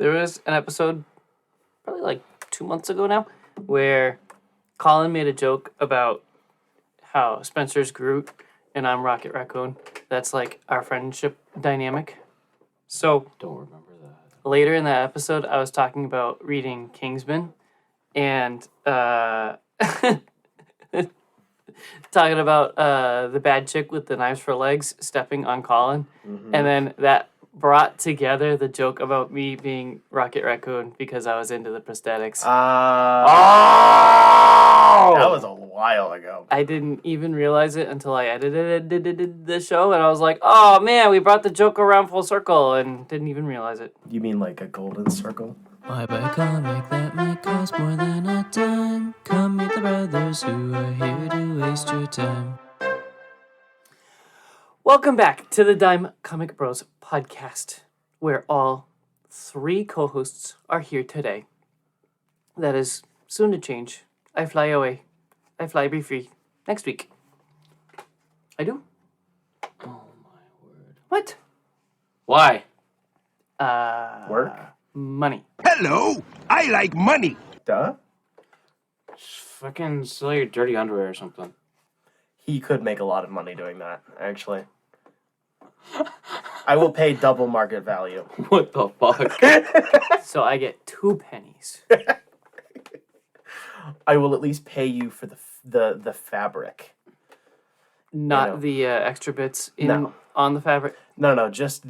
There was an episode, probably like 2 months ago now, where Collin made a joke about how Spencer's Groot and I'm Rocket Raccoon. That's like our friendship dynamic. So Don't remember that. later in that episode, I was talking about reading Kingsman and talking about the bad chick with the knives for legs stepping on Collin. Mm-hmm. And then that brought together the joke about me being Rocket Raccoon because I was into the prosthetics. That was a while ago. I didn't even realize it until I edited the show, and I was like, oh man, we brought the joke around full circle, and didn't even realize it. You mean like a golden circle? Why buy a comic that might cost more than a dime? Come meet the brothers who are here to waste your time. Welcome back to the Dime Comic Bros podcast, where all three co-hosts are here today. That is soon to change. I fly away. I fly be free next week. I do? Oh my word. What? Why? Work? Money. Hello, I like money. Duh. Fucking sell your dirty underwear or something. He could make a lot of money doing that, actually. I will pay double market value. What the fuck? So I get 2 pennies. I will at least pay you for the fabric. Not the extra bits on the fabric. No, just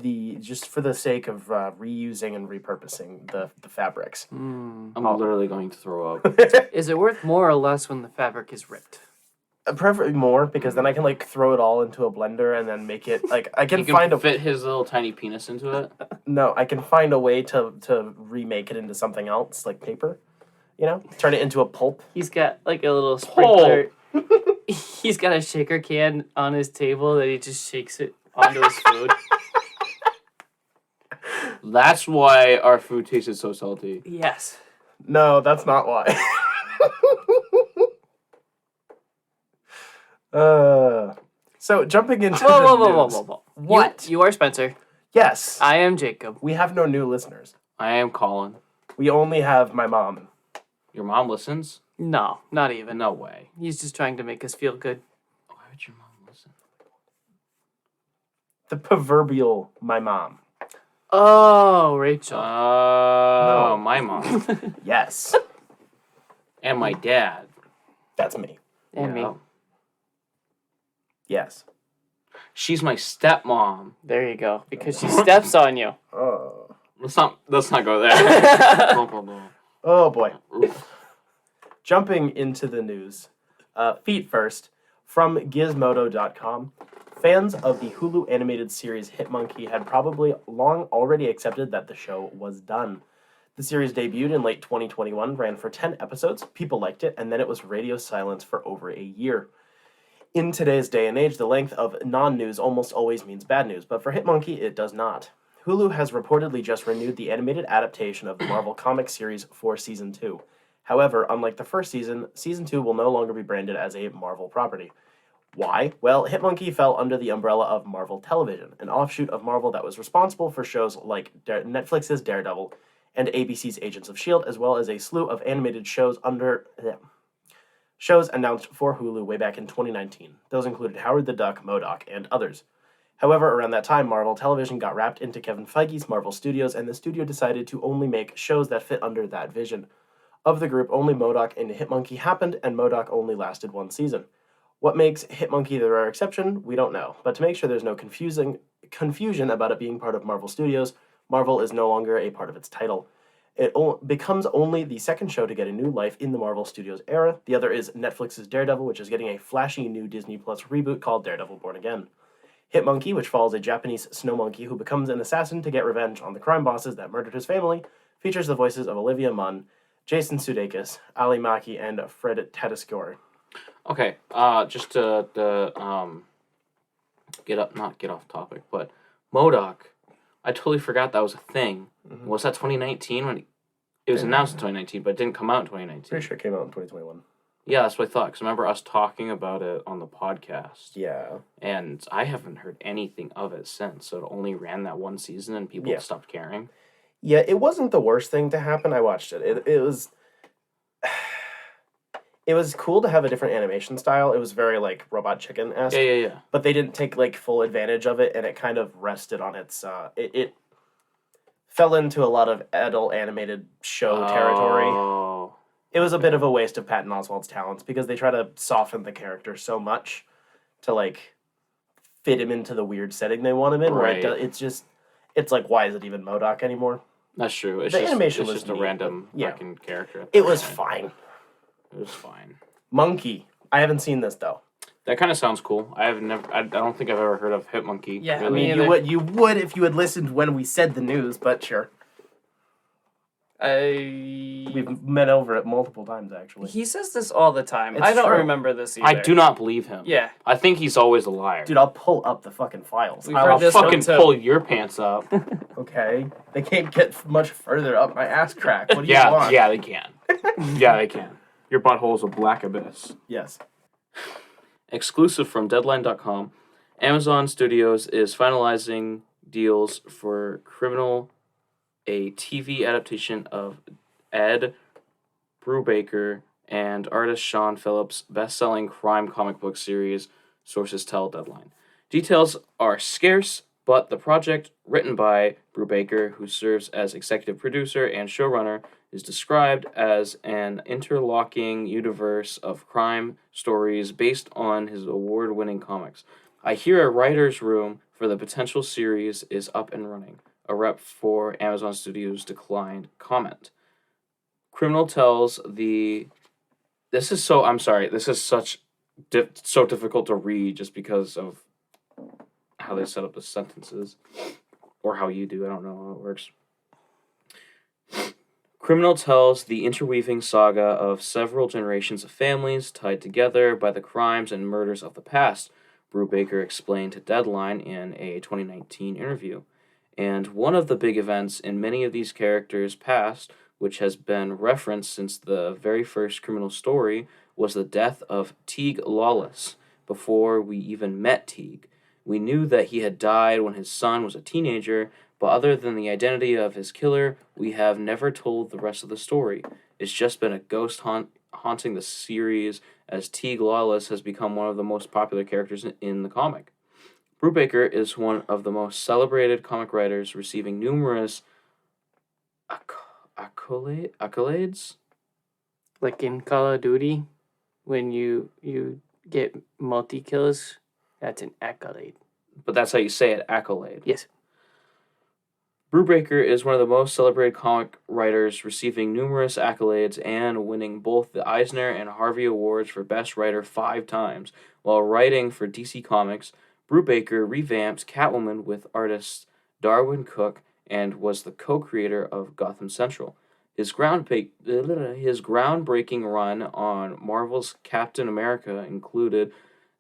for the sake of reusing and repurposing the fabrics. I'm literally going to throw up. Is it worth more or less when the fabric is ripped? Preferably more, because then I can like throw it all into a blender and then make it like I can, You can find fit his little tiny penis into it. I can find a way to remake it into something else, like paper. You know, turn it into a pulp. He's got like a little sprinkler. He's got a shaker can on his table that he just shakes it onto his food. That's why our food tasted so salty. Yes. No, that's not why. So jumping into Whoa. What? You are Spencer. Yes. I am Jacob. We have no new listeners. I am Collin. We only have my mom. Your mom listens? No, not even. No way. He's just trying to make us feel good. Why would your mom listen? The proverbial my mom. Oh, Rachel. Oh, my mom. Yes. And my dad. That's me. And me. Yes. She's my stepmom. There you go. Because she steps on you. Oh. Let's not go there. Oh boy. Jumping into the news. Feet first. From Gizmodo.com. Fans of the Hulu animated series Hitmonkey had probably long already accepted that the show was done. The series debuted in late 2021, ran for 10 episodes, people liked it, and then it was radio silence for over a year. In today's day and age, the length of non-news almost always means bad news, but for Hitmonkey, it does not. Hulu has reportedly just renewed the animated adaptation of the Marvel Comics series for Season 2. However, unlike the first season, Season 2 will no longer be branded as a Marvel property. Why? Well, Hitmonkey fell under the umbrella of Marvel Television, an offshoot of Marvel that was responsible for shows like Netflix's Daredevil and ABC's Agents of S.H.I.E.L.D., as well as a slew of animated shows announced for Hulu way back in 2019. Those included Howard the Duck, MODOK, and others. However, around that time, Marvel Television got wrapped into Kevin Feige's Marvel Studios, and the studio decided to only make shows that fit under that vision. Of the group, only MODOK and Hitmonkey happened, and MODOK only lasted one season. What makes Hitmonkey the rare exception, we don't know. But to make sure there's no confusion about it being part of Marvel Studios, Marvel is no longer a part of its title. It becomes only the second show to get a new life in the Marvel Studios era. The other is Netflix's Daredevil, which is getting a flashy new Disney Plus reboot called Daredevil Born Again. Hitmonkey, which follows a Japanese snow monkey who becomes an assassin to get revenge on the crime bosses that murdered his family, features the voices of Olivia Munn, Jason Sudeikis, Ali Maki, and Fred Tatasciore. Okay, just to not get off topic, but MODOK, I totally forgot that was a thing. Mm-hmm. Was that 2019 when it was announced in 2019, but it didn't come out in 2019? Pretty sure it came out in 2021. Yeah, that's what I thought. Because I remember us talking about it on the podcast. Yeah. And I haven't heard anything of it since. So it only ran that one season and people stopped caring. Yeah, it wasn't the worst thing to happen. I watched it. It was it was cool to have a different animation style. It was very like Robot Chicken-esque. Yeah. But they didn't take like full advantage of it, and it kind of rested on its it fell into a lot of adult animated show territory. Oh. It was a bit of a waste of Patton Oswalt's talents because they try to soften the character so much to like fit him into the weird setting they want him in. Right. Where it's like, why is it even MODOK anymore? That's true. It's The just, animation it's was just a neat, random but, yeah. fucking character. at It that was point. fine. It was fine. Monkey. I haven't seen this though. That kind of sounds cool. I don't think I've ever heard of Hitmonkey. Yeah, I really. mean, You would if you had listened when we said the news, but sure. We've met over it multiple times actually. He says this all the time. It's I don't true. remember this either. I do not believe him. Yeah. I think he's always a liar. Dude, I'll pull up the fucking files. We've I'll heard I'll this fucking one too. pull your pants up. Okay. They can't get much further up my ass crack. What do you want? Yeah, they can. Yeah, they can. Your butthole's a black abyss. Yes. Exclusive from Deadline.com, Amazon Studios is finalizing deals for Criminal, a TV adaptation of Ed Brubaker and artist Sean Phillips' best-selling crime comic book series, sources tell Deadline. Details are scarce, but the project, written by Brubaker, who serves as executive producer and showrunner, is described as an interlocking universe of crime stories based on his award-winning comics. I hear a writer's room for the potential series is up and running. A rep for Amazon Studios declined comment. Criminal tells the... This is so... I'm sorry. This is so difficult to read just because of how they set up the sentences. Or how you do. I don't know how it works. Criminal tells the interweaving saga of several generations of families tied together by the crimes and murders of the past, Brubaker explained to Deadline in a 2019 interview. And one of the big events in many of these characters' past, which has been referenced since the very first Criminal story, was the death of Teague Lawless. Before we even met Teague, we knew that he had died when his son was a teenager, but other than the identity of his killer, we have never told the rest of the story. It's just been a ghost haunting the series, as Teague Lawless has become one of the most popular characters in the comic. Brubaker is one of the most celebrated comic writers, receiving numerous accolades. Like in Call of Duty, when you get multi-kills, that's an accolade. But that's how you say it, accolade. Yes. Brubaker is one of the most celebrated comic writers, receiving numerous accolades and winning both the Eisner and Harvey Awards for Best Writer 5 times. While writing for DC Comics, Brubaker revamped Catwoman with artist Darwin Cook and was the co-creator of Gotham Central. His groundbreaking run on Marvel's Captain America included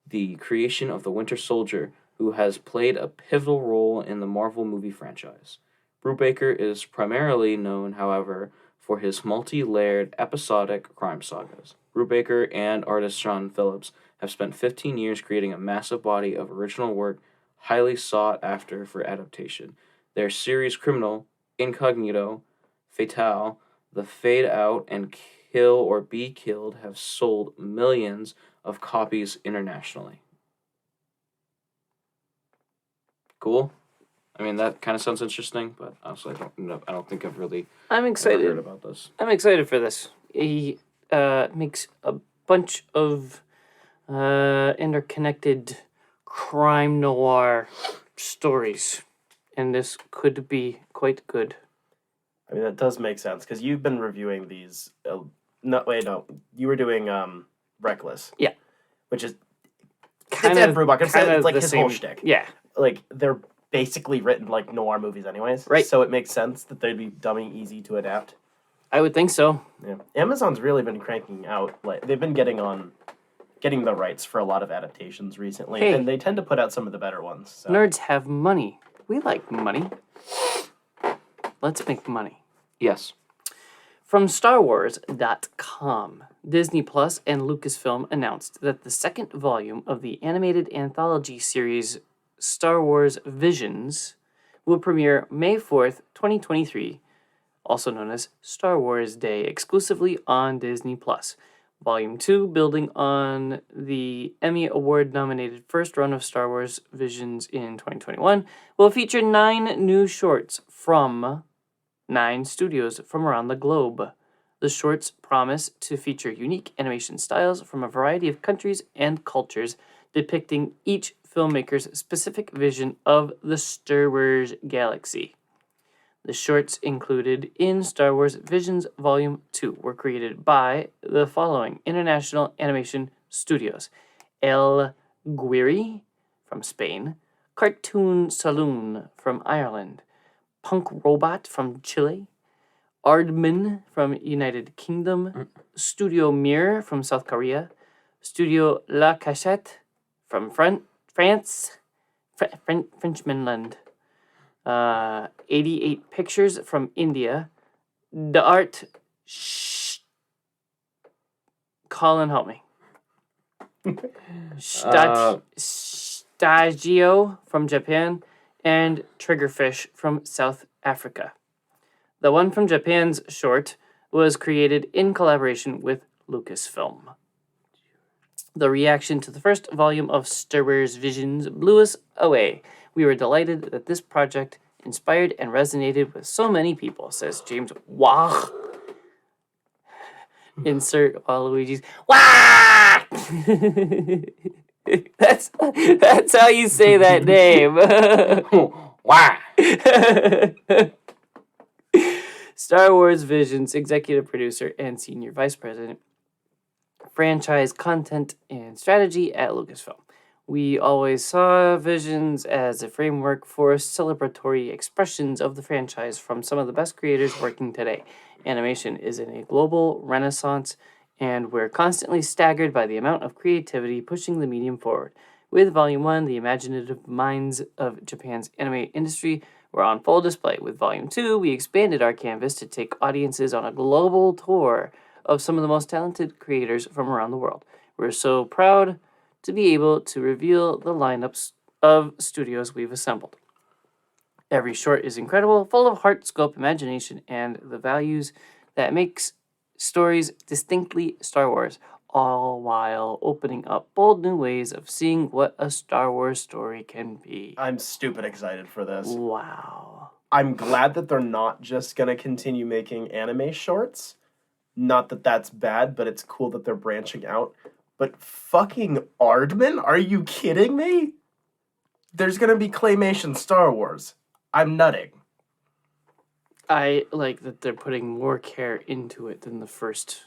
the creation of the Winter Soldier, who has played a pivotal role in the Marvel movie franchise. Brubaker is primarily known, however, for his multi-layered episodic crime sagas. Brubaker and artist Sean Phillips have spent 15 years creating a massive body of original work highly sought after for adaptation. Their series Criminal, Incognito, Fatale, The Fade Out, and Kill or Be Killed have sold millions of copies internationally. Cool. I mean, that kind of sounds interesting, but honestly, I don't think I've really I'm ever excited. heard about this. I'm excited for this. He makes a bunch of interconnected crime noir stories, and this could be quite good. I mean, that does make sense because you've been reviewing these. No. You were doing Reckless. Yeah. Which is Kind Ed of Brubaker. It's like the his same whole shtick. Yeah. Like they're basically written like noir movies, anyways. Right. So it makes sense that they'd be dummy easy to adapt. I would think so. Yeah. Amazon's really been cranking out. Like they've been getting the rights for a lot of adaptations recently, Hey. and they tend to put out some of the better ones. So. Nerds have money. We like money. Let's make money. Yes. From StarWars.com, Disney Plus and Lucasfilm announced that the second volume of the animated anthology series Star Wars Visions will premiere May 4th, 2023, also known as Star Wars Day, exclusively on Disney+. Volume 2, building on the Emmy Award-nominated first run of Star Wars Visions in 2021, will feature 9 new shorts from 9 studios from around the globe. The shorts promise to feature unique animation styles from a variety of countries and cultures, depicting each filmmaker's specific vision of the Star Wars galaxy. The shorts included in Star Wars Visions Volume 2 were created by the following international animation studios: El Guiri from Spain, Cartoon Saloon from Ireland, Punk Robot from Chile, Aardman from United Kingdom, Studio Mirror from South Korea, Studio La Cachette from France, Frenchmanland, 88 Pictures from India, The Art Collin, help me. Stagio from Japan, and Triggerfish from South Africa. The one from Japan's short was created in collaboration with Lucasfilm. The reaction to the first volume of Star Wars Visions blew us away. We were delighted that this project inspired and resonated with so many people, says James Wah. Insert Waluigi's Wah! That's how you say that name. Wah! Star Wars Visions executive producer and senior vice president, franchise content and strategy at Lucasfilm. We always saw Visions as a framework for celebratory expressions of the franchise from some of the best creators working today. Animation is in a global renaissance, and we're constantly staggered by the amount of creativity pushing the medium forward. With Volume 1, the imaginative minds of Japan's anime industry were on full display. With Volume 2, we expanded our canvas to take audiences on a global tour of some of the most talented creators from around the world. We're so proud to be able to reveal the lineups of studios we've assembled. Every short is incredible, full of heart, scope, imagination, and the values that makes stories distinctly Star Wars, all while opening up bold new ways of seeing what a Star Wars story can be. I'm stupid excited for this. Wow. I'm glad that they're not just going to continue making anime shorts. Not that that's bad, but it's cool that they're branching out. But fucking Aardman? Are you kidding me? There's going to be claymation Star Wars. I'm nutting. I like that they're putting more care into it than the first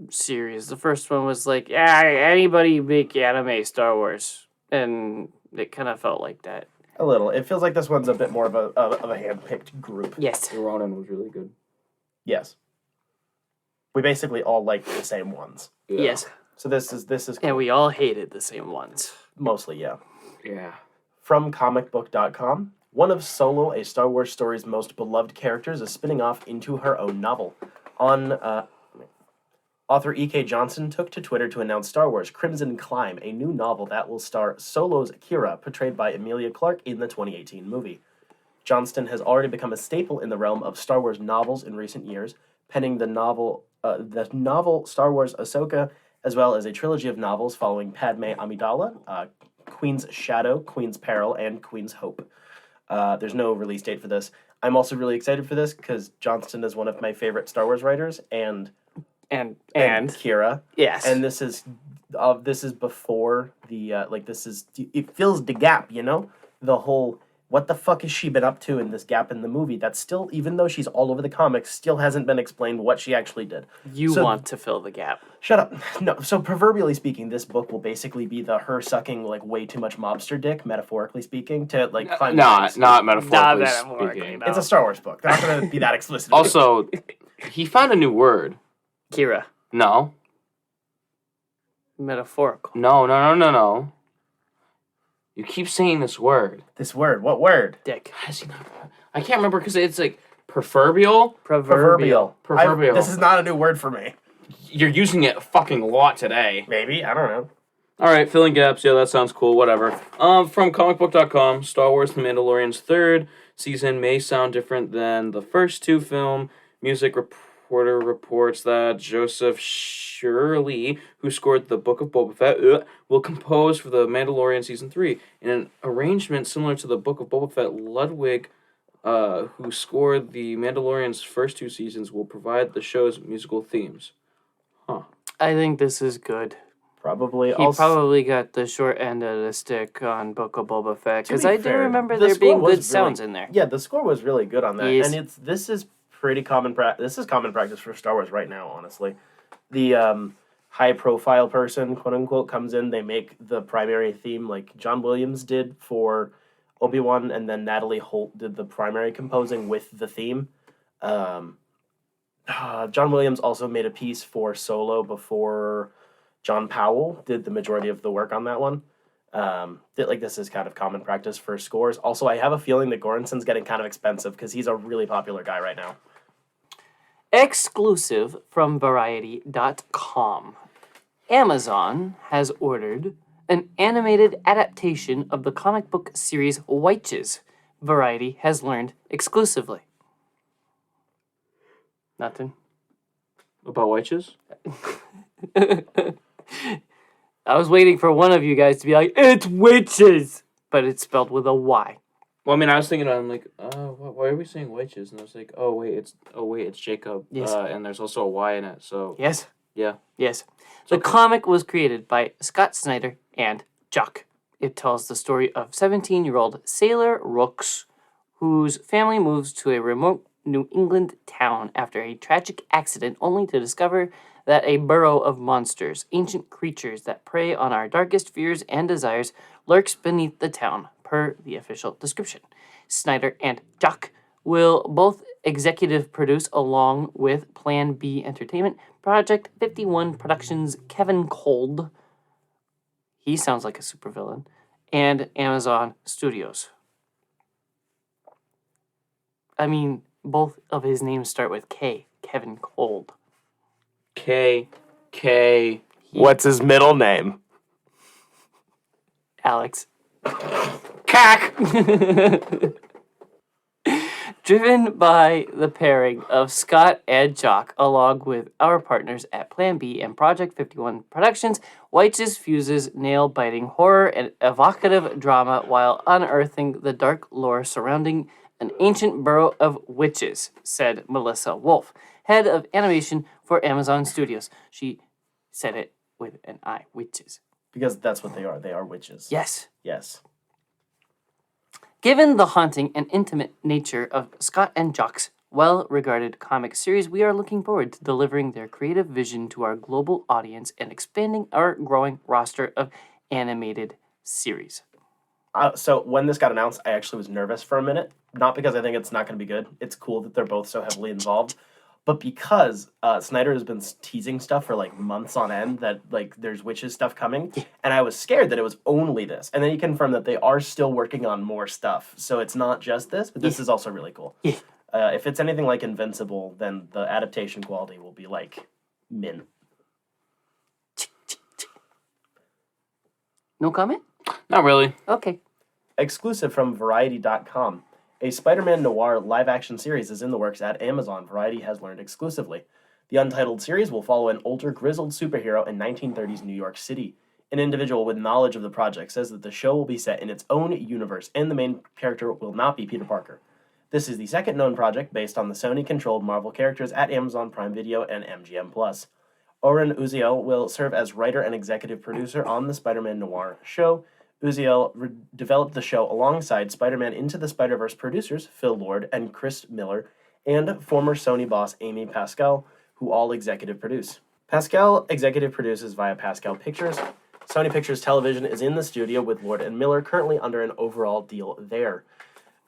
series. The first one was like, yeah, anybody make anime Star Wars. And it kind of felt like that. A little. It feels like this one's a bit more of a hand-picked group. Yes. The Ronin was really good. Yes. We basically all like the same ones. Yeah. Yes. So this is cool. And we all hated the same ones. Mostly, yeah. Yeah. From comicbook.com, one of Solo, a Star Wars story's most beloved characters, is spinning off into her own novel. Author E.K. Johnson took to Twitter to announce Star Wars Crimson Climb, a new novel that will star Solo's Kira, portrayed by Emilia Clarke in the 2018 movie. Johnston has already become a staple in the realm of Star Wars novels in recent years, penning the novel Star Wars Ahsoka, as well as a trilogy of novels following Padme Amidala, Queen's Shadow, Queen's Peril, and Queen's Hope. There's no release date for this. I'm also really excited for this because Johnston is one of my favorite Star Wars writers, and Kira. Yes. And this is before the it fills the gap, you know? The whole what the fuck has she been up to in this gap in the movie that still, even though she's all over the comics, still hasn't been explained what she actually did. You want to fill the gap. Shut up. No, so proverbially speaking, this book will basically be her sucking like way too much mobster dick, metaphorically speaking, to like climb the ranks. Not metaphorically Not metaphorically, speaking. no. It's a Star Wars book. They're not going to be that explicit. Also, he found a new word. Kira. No. Metaphorical. No. You keep saying this word. This word. What word? Dick. Has he not? I can't remember because it's like proverbial. Proverbial. Proverbial. This is not a new word for me. You're using it a fucking lot today. Maybe. I don't know. All right, filling gaps. Yeah, that sounds cool. Whatever. From comicbook.com, Star Wars: The Mandalorian's third season may sound different than the first two film Music Reporter reports that Joseph Shirley, who scored the Book of Boba Fett, will compose for The Mandalorian Season 3. In an arrangement similar to the Book of Boba Fett, Ludwig, who scored The Mandalorian's first 2 seasons, will provide the show's musical themes. Huh. I think this is good. Probably. He Also, probably got the short end of the stick on Book of Boba Fett, To be because I do fair, remember the there score being was good sounds in there. yeah, the score was really good on that, Yes. and this is pretty common This is common practice for Star Wars right now. Honestly, the high profile person, quote unquote, comes in. They make the primary theme, like John Williams did for Obi-Wan, and then Natalie Holt did the primary composing with the theme. John Williams also made a piece for Solo before John Powell did the majority of the work on that one. This is kind of common practice for scores. Also, I have a feeling that Goranson's getting kind of expensive because he's a really popular guy right now. Exclusive from Variety.com. Amazon has ordered an animated adaptation of the comic book series Witches. Variety has learned exclusively. Nothing. About witches? I was waiting for one of you guys to be like, it's witches! But it's spelled with a Y. Well, I mean, I was thinking, I'm like, why are we saying witches? And I was like, oh wait, it's Jacob. Yes. And there's also a Y in it, so Yes? yeah. Yes. The comic was created by Scott Snyder and Jock. It tells the story of 17-year-old Sailor Rooks, whose family moves to a remote New England town after a tragic accident, only to discover that a burrow of monsters, ancient creatures that prey on our darkest fears and desires, lurks beneath the town, per the official description. Snyder and Jock will both executive produce, along with Plan B Entertainment, Project 51 Productions' Kevin Cold. He sounds like a supervillain. And Amazon Studios. I mean, both of his names start with K. Kevin Cold. K. What's his middle name? Alex. Cack! Driven by the pairing of Scott and Jock, along with our partners at Plan B and Project 51 Productions, Witches fuses nail-biting horror and evocative drama while unearthing the dark lore surrounding an ancient burrow of witches, said Melissa Wolf, head of animation for Amazon Studios. She said it with an I, witches. Because that's what they are. They are witches. Yes. Yes. Given the haunting and intimate nature of Scott and Jock's well-regarded comic series, we are looking forward to delivering their creative vision to our global audience and expanding our growing roster of animated series. So when this got announced, I actually was nervous for a minute. Not because I think it's not going to be good. It's cool that they're both so heavily involved. But because Snyder has been teasing stuff for like months on end that like there's witches stuff coming, and I was scared that it was only this. And then he confirmed that they are still working on more stuff. So it's not just this, but this is also really cool. Yeah. If it's anything like Invincible, then the adaptation quality will be like mint. No comment? Not really. Okay. Exclusive from Variety.com. A Spider-Man noir live-action series is in the works at Amazon, Variety has learned exclusively. The untitled series will follow an older, grizzled superhero in 1930s New York City. An individual with knowledge of the project says that the show will be set in its own universe, and the main character will not be Peter Parker. This is the second known project based on the Sony-controlled Marvel characters at Amazon Prime Video and MGM+. Oren Uziel will serve as writer and executive producer on the Spider-Man noir show. Uziel developed the show alongside Spider-Man Into the Spider-Verse producers Phil Lord and Chris Miller, and former Sony boss Amy Pascal, who all executive produce. Pascal executive produces via Pascal Pictures. Sony Pictures Television is in the studio with Lord and Miller, currently under an overall deal there.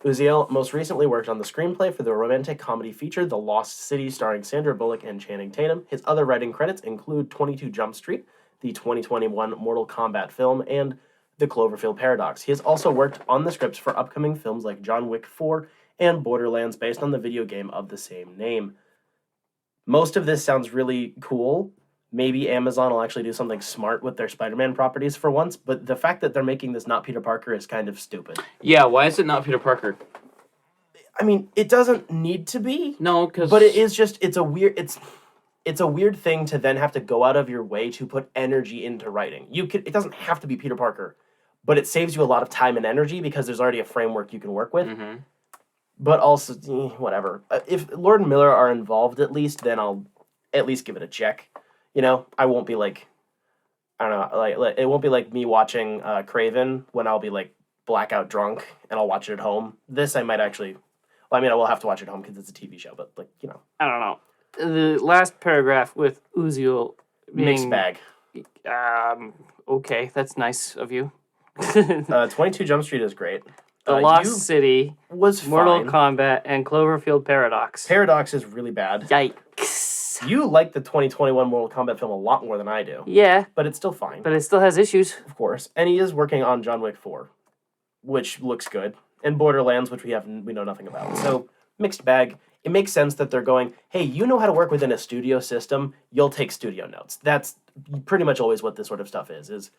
Uziel most recently worked on the screenplay for the romantic comedy feature The Lost City, starring Sandra Bullock and Channing Tatum. His other writing credits include 22 Jump Street, the 2021 Mortal Kombat film, and The Cloverfield Paradox. He has also worked on the scripts for upcoming films like John Wick 4 and Borderlands, based on the video game of the same name. Most of this sounds really cool. Maybe Amazon will actually do something smart with their Spider-Man properties for once, but the fact that they're making this not Peter Parker is kind of stupid. Yeah, why is it not Peter Parker? I mean, it doesn't need to be. No, because But it is just it's a weird thing to then have to go out of your way to put energy into writing. It doesn't have to be Peter Parker, but it saves you a lot of time and energy because there's already a framework you can work with. Mm-hmm. But also, whatever. If Lord and Miller are involved at least, then I'll at least give it a check. You know, I won't be like, I don't know, like it won't be like me watching Craven when I'll be like blackout drunk and I'll watch it at home. This I might actually, well, I mean, I will have to watch it at home because it's a TV show, but like, you know. I don't know. The last paragraph with Uziel being... Mixed bag. Okay, that's nice of you. 22 Jump Street is great. The Lost City, was Mortal fine. Kombat, and Cloverfield Paradox. Paradox is really bad. Yikes. You like the 2021 Mortal Kombat film a lot more than I do. Yeah, But it's still fine, but it still has issues. of course. And he is working on John Wick 4, which looks good. And Borderlands, which we know nothing about. So, mixed bag. It makes sense that they're going, hey, you know how to work within a studio system, you'll take studio notes. That's pretty much always what this sort of stuff is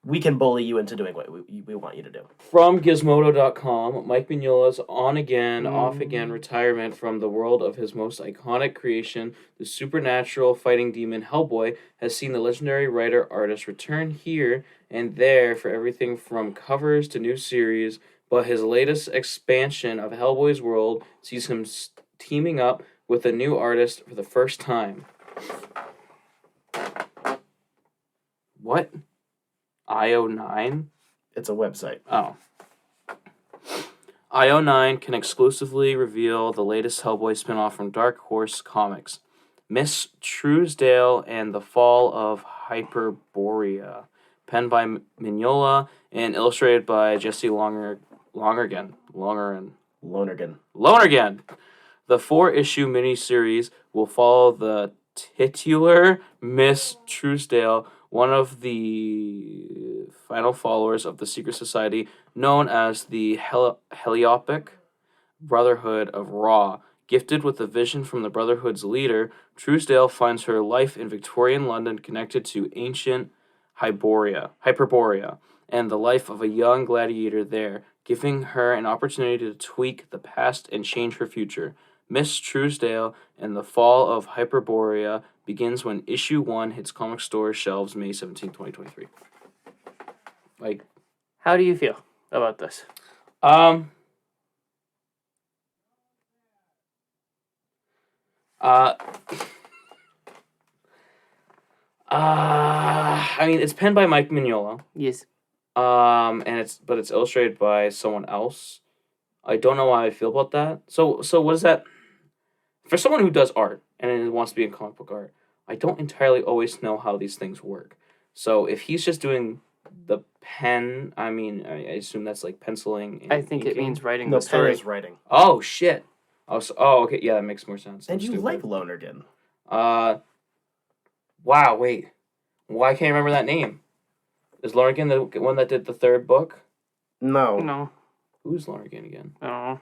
we can bully you into doing what we want you to do. From Gizmodo.com, Mike Mignola's on-again, off-again retirement from the world of his most iconic creation, the supernatural fighting demon Hellboy, has seen the legendary writer-artist return here and there for everything from covers to new series, but his latest expansion of Hellboy's world sees him teaming up with a new artist for the first time. What? IO9? It's a website. Oh. IO9 can exclusively reveal the latest Hellboy spin-off from Dark Horse Comics, Miss Truesdale and the Fall of Hyperborea, penned by Mignola and illustrated by Jesse Lonergan. The 4-issue miniseries will follow the titular Miss Truesdale, one of the final followers of the secret society known as the Heliopic Brotherhood of Ra. Gifted with a vision from the Brotherhood's leader, Truesdale finds her life in Victorian London connected to ancient Hyperborea, and the life of a young gladiator there, giving her an opportunity to tweak the past and change her future. Miss Truesdale and the Fall of Hyperborea begins when issue 1 hits comic store shelves May 17, 2023. Like, How do you feel about this? I mean, it's penned by Mike Mignola. Yes. And it's illustrated by someone else. I don't know how I feel about that. So what is that? For someone who does art and wants to be in comic book art, I don't entirely always know how these things work. So if he's just doing the pen, I mean, I assume that's like penciling and I think it inking. means writing No, the story. pen is writing. Oh, shit. Oh, okay. Yeah, that makes more sense. And I'm you stupid. like Lonergan. Wow, wait. Why can't I remember that name? Is Lonergan the one that did the 3rd book? No. No. Who's Lonergan again? I don't know.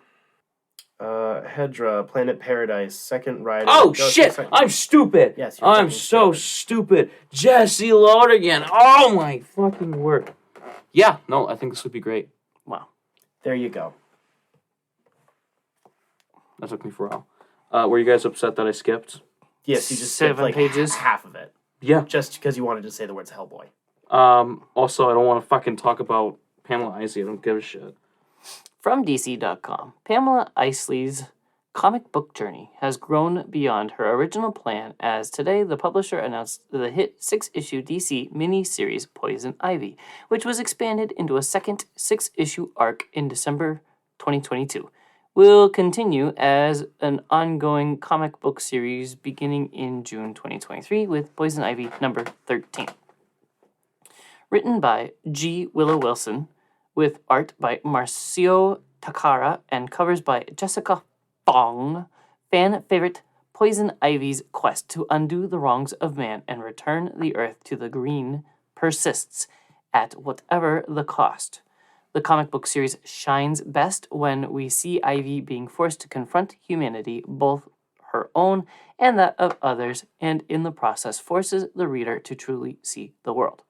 Hedra, Planet Paradise, Second Rider. Oh, Ghost shit! Second- I'm stupid! Yes, you're I'm fucking so stupid. Jesse Lonergan! Oh my fucking word. Yeah, no, I think this would be great. Wow. There you go. That took me for a while. Were you guys upset that I skipped? Yes, you just 7 skipped, like pages. half of it. Yeah. Just because you wanted to say the words Hellboy. Also, I don't want to fucking talk about Pamela Isley. I don't give a shit. From DC.com, Pamela Isley's comic book journey has grown beyond her original plan as today the publisher announced the hit 6-issue DC mini-series Poison Ivy, which was expanded into a second 6-issue arc in December 2022. Will continue as an ongoing comic book series beginning in June 2023 with Poison Ivy number 13. Written by G. Willow Wilson, with art by Marcio Takara and covers by Jessica Fong, fan favorite Poison Ivy's quest to undo the wrongs of man and return the earth to the green persists at whatever the cost. The comic book series shines best when we see Ivy being forced to confront humanity, both her own and that of others, and in the process forces the reader to truly see the world.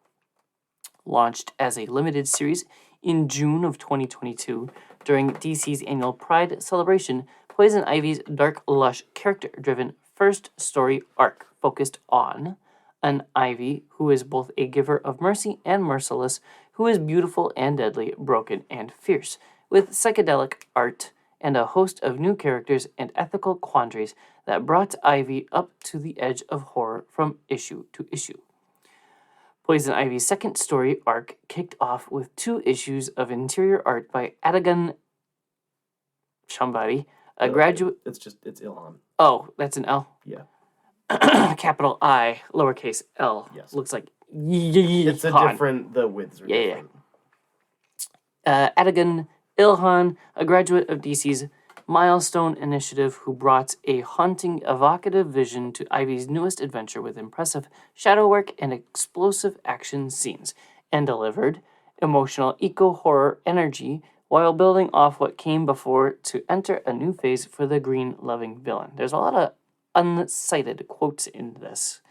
Launched as a limited series in June of 2022, During DC's annual Pride celebration, Poison Ivy's dark, lush, character-driven first story arc focused on an Ivy who is both a giver of mercy and merciless, who is beautiful and deadly, broken and fierce, with psychedelic art and a host of new characters and ethical quandaries that brought Ivy up to the edge of horror from issue to issue. Poison Ivy's second story arc kicked off with 2 issues of interior art by Adagan Shambari, a graduate... It's Ilhan. Oh, that's an L? Yeah. Capital I, lowercase L. Yes. Looks like... It's a different... The widths are different. Adagan Ilhan, a graduate of DC's Milestone Initiative, who brought a haunting, evocative vision to Ivy's newest adventure with impressive shadow work and explosive action scenes, and delivered emotional eco-horror energy while building off what came before to enter a new phase for the green-loving villain. There's a lot of uncited quotes in this.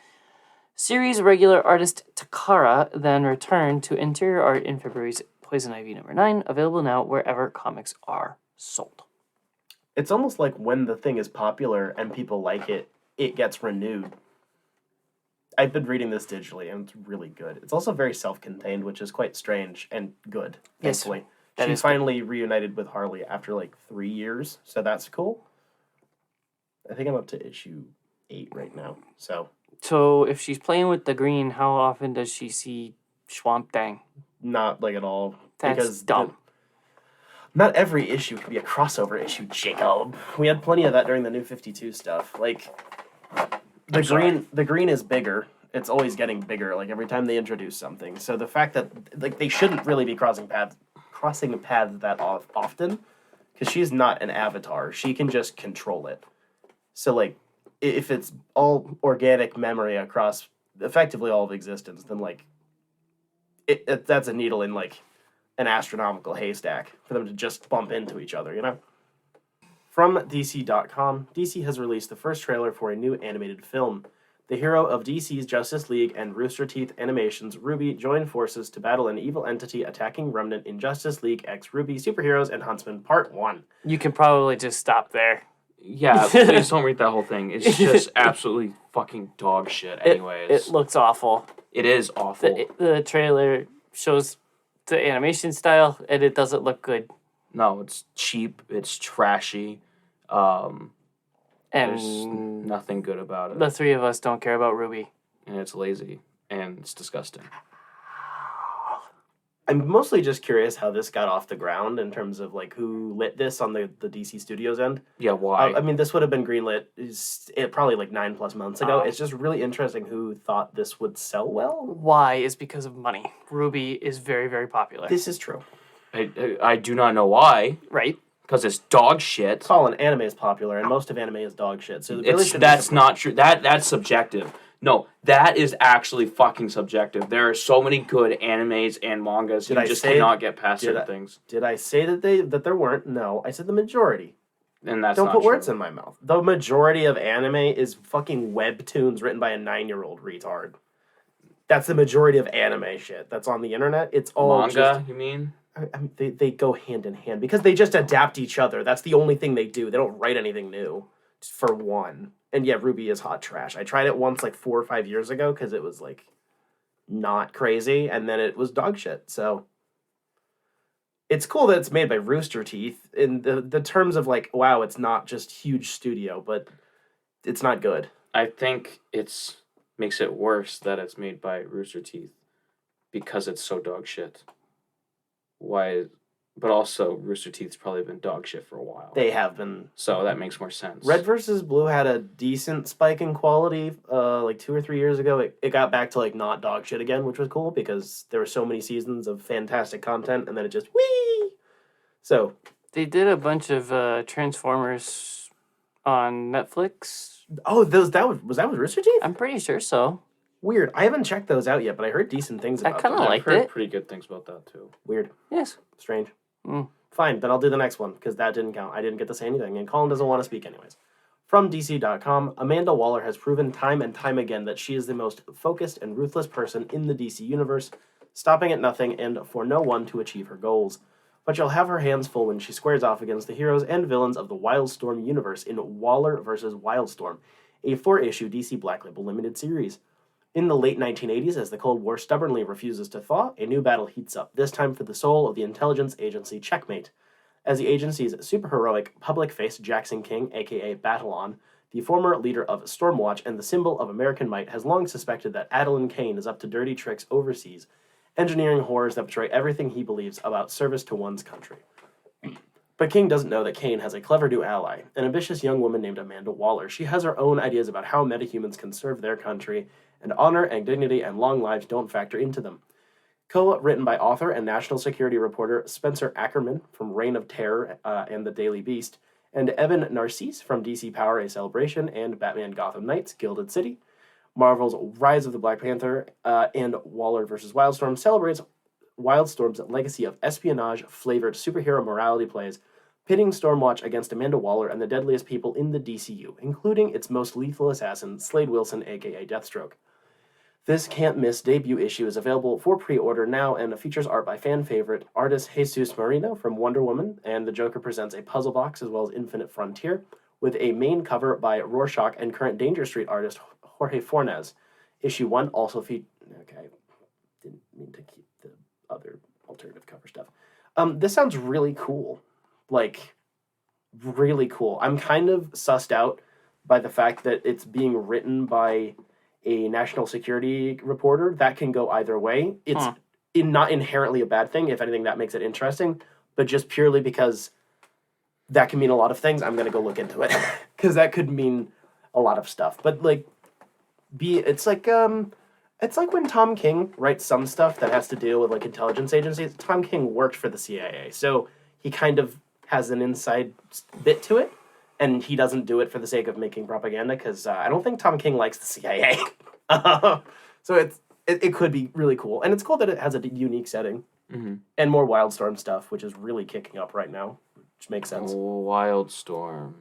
Series regular artist Takara then returned to interior art in February's Poison Ivy #9, available now wherever comics are sold. It's almost like when the thing is popular and people like it, it gets renewed. I've been reading this digitally, and it's really good. It's also very self-contained, which is quite strange and good, Yes, thankfully. that She is finally reunited with Harley after, 3 years, so that's cool. I think I'm up to issue 8 right now, so... So if she's playing with the green, how often does she see Swamp Thing? Not, at all. That's because dumb. Not every issue can be a crossover issue, Jacob. We had plenty of that during the New 52 stuff. The green is bigger. It's always getting bigger, every time they introduce something. So the fact that, they shouldn't really be crossing paths that often, because she's not an avatar. She can just control it. So, if it's all organic memory across effectively all of existence, then, that's a needle in, an astronomical haystack for them to just bump into each other, you know? From DC.com, DC has released the first trailer for a new animated film. The hero of DC's Justice League and Rooster Teeth Animations, Ruby, join forces to battle an evil entity attacking Remnant in Justice League X Ruby Superheroes and Huntsman Part 1. You can probably just stop there. Yeah, please don't read that whole thing. It's just absolutely fucking dog shit anyways. It looks awful. It is awful. The trailer shows the animation style, and it doesn't look good. No, it's cheap. It's trashy. There's And nothing good about it. the 3 of us don't care about Ruby. And it's lazy. And it's disgusting. I'm mostly just curious how this got off the ground in terms of who lit this on the DC Studios end. Yeah, why? This would have been greenlit probably 9+ months ago. It's just really interesting who thought this would sell well. Why is because of money. Ruby is very, very popular. This is true. I do not know why. Right? Because it's dog shit. Collin, anime is popular, and most of anime is dog shit. So it really shouldn't That's be not true. That's subjective. No, that is actually fucking subjective. There are so many good animes and mangas. You just cannot get past certain things. Did I say that there weren't? No, I said the majority. And that's Don't not put true. words in my mouth. The majority of anime is fucking webtoons written by a 9-year-old retard. That's the majority of anime shit that's on the internet. It's all manga, you mean? They go hand in hand because they just adapt each other. That's the only thing they do. They don't write anything new, for one. And yeah, Ruby is hot trash. I tried it once 4 or 5 years ago because it was not crazy, and then it was dog shit. So it's cool that it's made by Rooster Teeth in the terms of wow, it's not just huge studio, but it's not good. I think it's makes it worse that it's made by Rooster Teeth because it's so dog shit. Why? But also, Rooster Teeth's probably been dog shit for a while. They have been. So that makes more sense. Red vs. Blue had a decent spike in quality 2 or 3 years ago. It got back to not dog shit again, which was cool because there were so many seasons of fantastic content, and then it just whee! So They did a bunch of Transformers on Netflix. Oh, was that with Rooster Teeth? I'm pretty sure so. Weird. I haven't checked those out yet, but I heard decent things I about kinda them. I've liked heard it. pretty good things about that too. Weird. Yes. Strange. Mm. Fine, then I'll do the next one, because that didn't count. I didn't get to say anything, and Collin doesn't want to speak anyways. From DC.com, Amanda Waller has proven time and time again that she is the most focused and ruthless person in the DC universe, stopping at nothing and for no one to achieve her goals. but she'll have her hands full when she squares off against the heroes and villains of the Wildstorm universe in Waller vs. Wildstorm, a 4-issue DC Black Label limited series. In the late 1980s, as the Cold War stubbornly refuses to thaw, a new battle heats up, this time for the soul of the intelligence agency Checkmate. As the agency's superheroic public face Jackson King, aka Battleon, the former leader of Stormwatch and the symbol of American might, has long suspected that Adeline Kane is up to dirty tricks overseas, engineering horrors that betray everything he believes about service to one's country. But King doesn't know that Kane has a clever new ally, an ambitious young woman named Amanda Waller. She has her own ideas about how metahumans can serve their country, and honor and dignity and long lives don't factor into them. Co-written by author and national security reporter Spencer Ackerman from Reign of Terror and The Daily Beast, and Evan Narcisse from DC Power: A Celebration and Batman Gotham Knights, Gilded City. Marvel's Rise of the Black Panther and Waller vs. Wildstorm celebrates Wildstorm's legacy of espionage-flavored superhero morality plays, pitting Stormwatch against Amanda Waller and the deadliest people in the DCU, including its most lethal assassin, Slade Wilson, aka Deathstroke. This can't-miss debut issue is available for pre-order now and features art by fan-favorite artist Jesus Marino from Wonder Woman, and the Joker presents a puzzle box as well as Infinite Frontier, with a main cover by Rorschach and current Danger Street artist Jorge Fornes. Issue 1 also features... Okay, didn't mean to keep the other alternative cover stuff. This sounds really cool. Like, really cool. I'm kind of sussed out by the fact that it's being written by a national security reporter. That can go either way. It's not inherently a bad thing. If anything, that makes it interesting. But just purely because that can mean a lot of things, I'm going to go look into it. Because that could mean a lot of stuff. But, like, it's like when Tom King writes some stuff that has to deal with, like, intelligence agencies. Tom King worked for the CIA. So he kind of has an inside bit to it. And he doesn't do it for the sake of making propaganda, because I don't think Tom King likes the CIA. So it could be really cool. And it's cool that it has a unique setting. Mm-hmm. And more Wildstorm stuff, which is really kicking up right now, which makes sense. Wildstorm.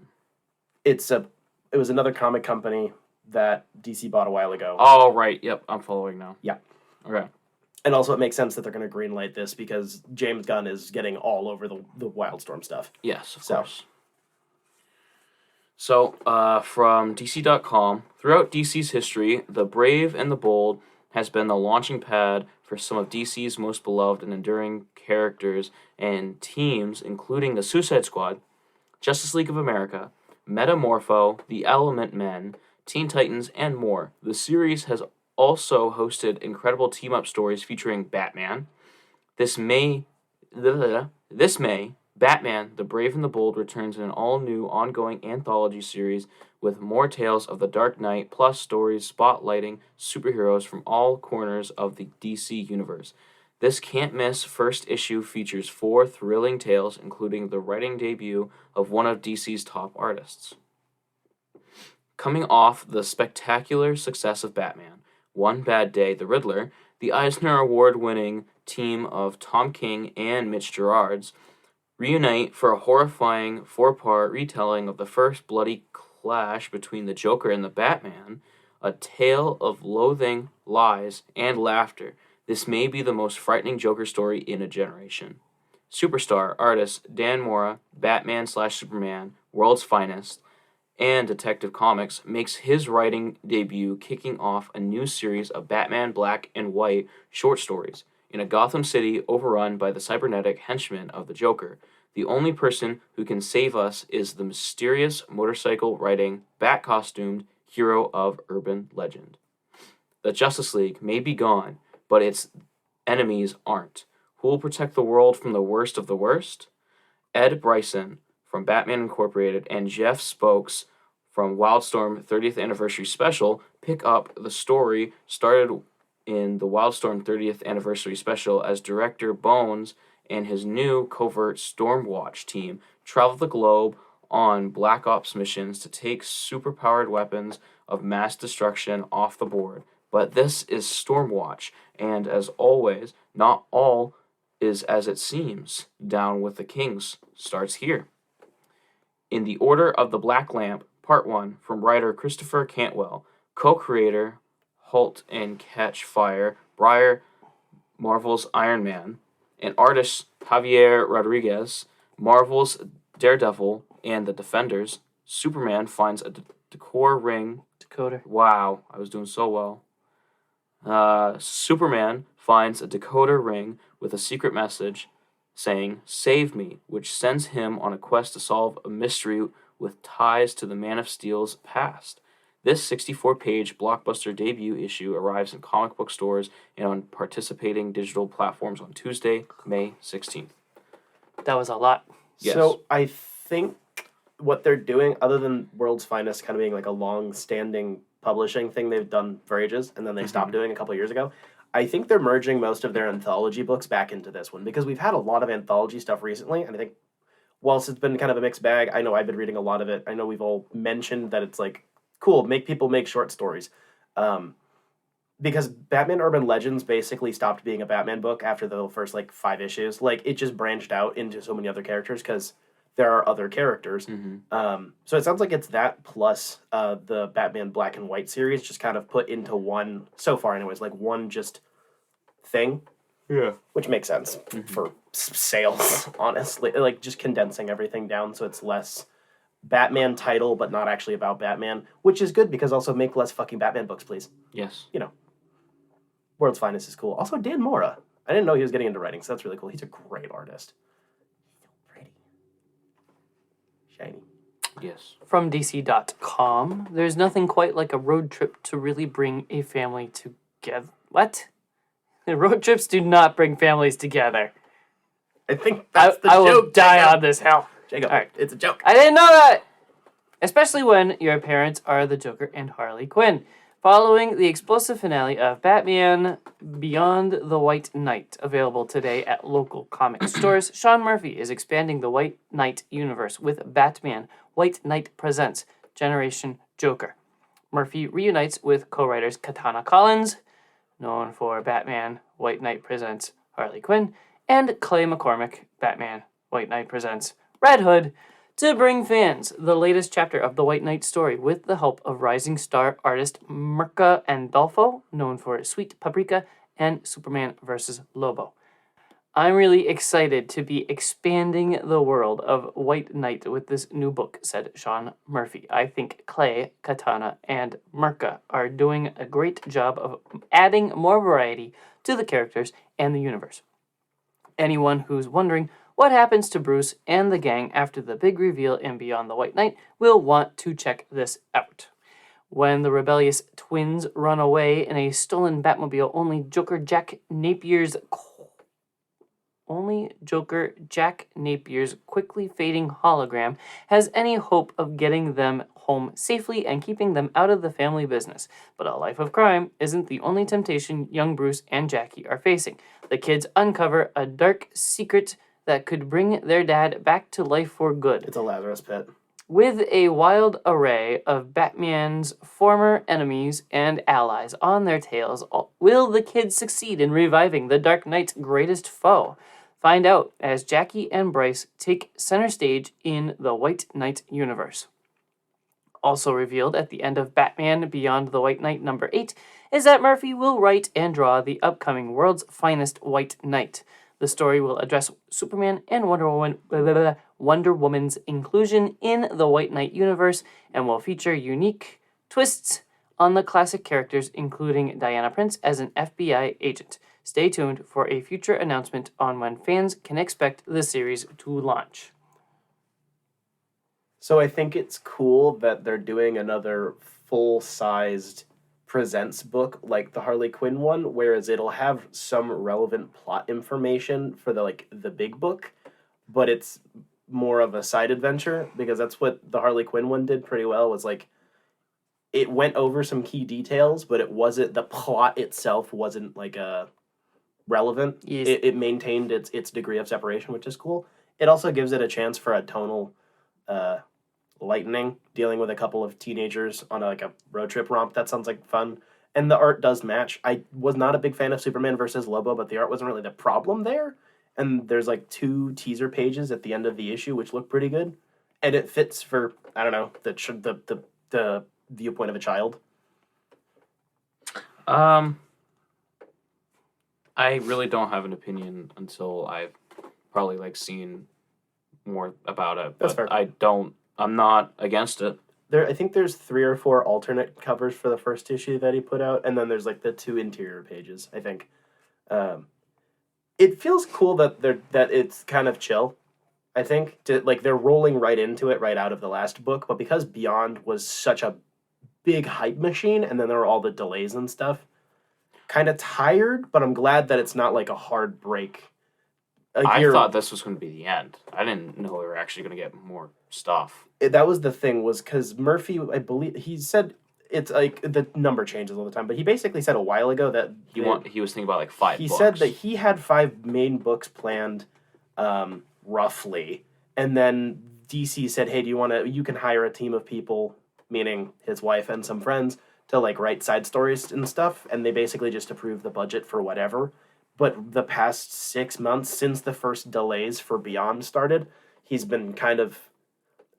It was another comic company that DC bought a while ago. Oh, right. Yep, I'm following now. Yeah. Okay. And also it makes sense that they're going to greenlight this, because James Gunn is getting all over the Wildstorm stuff. Yes, of course. So, from DC.com, throughout DC's history, the brave and the bold has been the launching pad for some of DC's most beloved and enduring characters and teams, including the Suicide Squad, Justice League of America, Metamorpho, the Element Men, Teen Titans, and more. The series has also hosted incredible team-up stories featuring Batman. This May, Batman, the Brave and the Bold returns in an all-new ongoing anthology series with more tales of the Dark Knight, plus stories spotlighting superheroes from all corners of the DC universe. This can't-miss first issue features 4 thrilling tales, including the writing debut of one of DC's top artists. Coming off the spectacular success of Batman, One Bad Day, The Riddler, the Eisner Award-winning team of Tom King and Mitch Gerads reunite for a horrifying 4-part retelling of the first bloody clash between the Joker and the Batman, a tale of loathing, lies, and laughter. This may be the most frightening Joker story in a generation. Superstar artist Dan Mora, Batman/Superman, World's Finest, and Detective Comics makes his writing debut, kicking off a new series of Batman Black and White short stories. In a Gotham City overrun by the cybernetic henchmen of the Joker, the only person who can save us is the mysterious motorcycle-riding, bat-costumed hero of urban legend. The Justice League may be gone, but its enemies aren't. Who will protect the world from the worst of the worst? Ed Bryson from Batman Incorporated and Jeff Spokes from Wildstorm 30th Anniversary Special pick up the story started in the Wildstorm 30th Anniversary Special as Director Bones and his new covert Stormwatch team travel the globe on Black Ops missions to take superpowered weapons of mass destruction off the board. But this is Stormwatch, and as always, not all is as it seems. Down with the Kings starts here. In the Order of the Black Lamp, Part 1, from writer Christopher Cantwell, co-creator Halt and Catch Fire, Breyer, Marvel's Iron Man, and artist Javier Rodriguez, Marvel's Daredevil and the Defenders, Superman finds a decor ring. Decoder. Wow, I was doing so well. Superman finds a decoder ring with a secret message saying, "Save me," which sends him on a quest to solve a mystery with ties to the Man of Steel's past. This 64-page blockbuster debut issue arrives in comic book stores and on participating digital platforms on Tuesday, May 16th. That was a lot. Yes. So I think what they're doing, other than World's Finest kind of being like a long-standing publishing thing they've done for ages, and then they stopped doing a couple of years ago, I think they're merging most of their anthology books back into this one, because we've had a lot of anthology stuff recently, and I think whilst it's been kind of a mixed bag, I know I've been reading a lot of it. I know we've all mentioned that it's like, cool, make people make short stories. Because Batman Urban Legends basically stopped being a Batman book after the first, 5 issues. It just branched out into so many other characters because there are other characters. So it sounds like it's that plus the Batman Black and White series just kind of put into one, so far anyways, one just thing. Yeah. Which makes sense for sales, honestly. Just condensing everything down so it's less Batman title, but not actually about Batman, which is good because also make less fucking Batman books, please. Yes. World's Finest is cool. Also, Dan Mora. I didn't know he was getting into writing, so that's really cool. He's a great artist. So pretty. Shiny. Yes. From DC.com, there's nothing quite like a road trip to really bring a family together. What? Road trips do not bring families together. I think that's the I joke. will die Jacob. on this hill. Jacob, All right. it's a joke. I didn't know that! Especially when your parents are the Joker and Harley Quinn. Following the explosive finale of Batman Beyond the White Knight, available today at local comic stores, Sean Murphy is expanding the White Knight universe with Batman White Knight Presents Generation Joker. Murphy reunites with co-writers Katana Collins, known for Batman White Knight Presents Harley Quinn, and Clay McCormick, Batman White Knight Presents Red Hood, to bring fans the latest chapter of the White Knight story with the help of rising star artist Mirka Andolfo, known for Sweet Paprika and Superman vs. Lobo. I'm really excited to be expanding the world of White Knight with this new book, said Sean Murphy. I think Clay, Katana, and Mirka are doing a great job of adding more variety to the characters and the universe. Anyone who's wondering what happens to Bruce and the gang after the big reveal in Beyond the White Knight will want to check this out. When the rebellious twins run away in a stolen Batmobile, only Joker Jack Napier's quickly fading hologram has any hope of getting them home safely and keeping them out of the family business. But a life of crime isn't the only temptation young Bruce and Jackie are facing. The kids uncover a dark secret that could bring their dad back to life for good. It's a Lazarus pit. With a wild array of Batman's former enemies and allies on their tails, will the kids succeed in reviving the Dark Knight's greatest foe? Find out as Jackie and Bryce take center stage in the White Knight universe. Also revealed at the end of Batman Beyond the White Knight number 8 is that Murphy will write and draw the upcoming World's Finest White Knight. The story will address Superman and Wonder Woman's inclusion in the White Knight universe and will feature unique twists on the classic characters, including Diana Prince as an FBI agent. Stay tuned for a future announcement on when fans can expect the series to launch. So I think it's cool that they're doing another full-sized presents book like the Harley Quinn one, whereas it'll have some relevant plot information for the big book, but it's more of a side adventure, because that's what the Harley Quinn one did pretty well, was it went over some key details, but the plot itself wasn't relevant. Yes. It maintained its degree of separation, which is cool. It also gives it a chance for a tonal lightning, dealing with a couple of teenagers on a road trip romp. That sounds like fun. And the art does match. I was not a big fan of Superman versus Lobo, but the art wasn't really the problem there. And there's 2 teaser pages at the end of the issue, which look pretty good. And it fits for, I don't know, the viewpoint of a child. I really don't have an opinion until I've probably like seen more about it. That's But fair. I'm not against it. I think there's 3 or 4 alternate covers for the first issue that he put out, and then there's like the 2 interior pages, I think. It feels cool that it's kind of chill. I think they're rolling right into it right out of the last book, but because Beyond was such a big hype machine, and then there were all the delays and stuff, kind of tired. But I'm glad that it's not like a hard break. I thought this was going to be the end. I didn't know we were actually going to get more stuff. That was the thing, was because Murphy, I believe, he said it's like the number changes all the time, but he basically said a while ago that He was thinking about like 5 he books. said that he had 5 main books planned, roughly, and then DC said, "Hey, you can hire a team of people," meaning his wife and some friends, to like write side stories and stuff, and they basically just approved the budget for whatever. But the past 6 months since the first delays for Beyond started, he's been kind of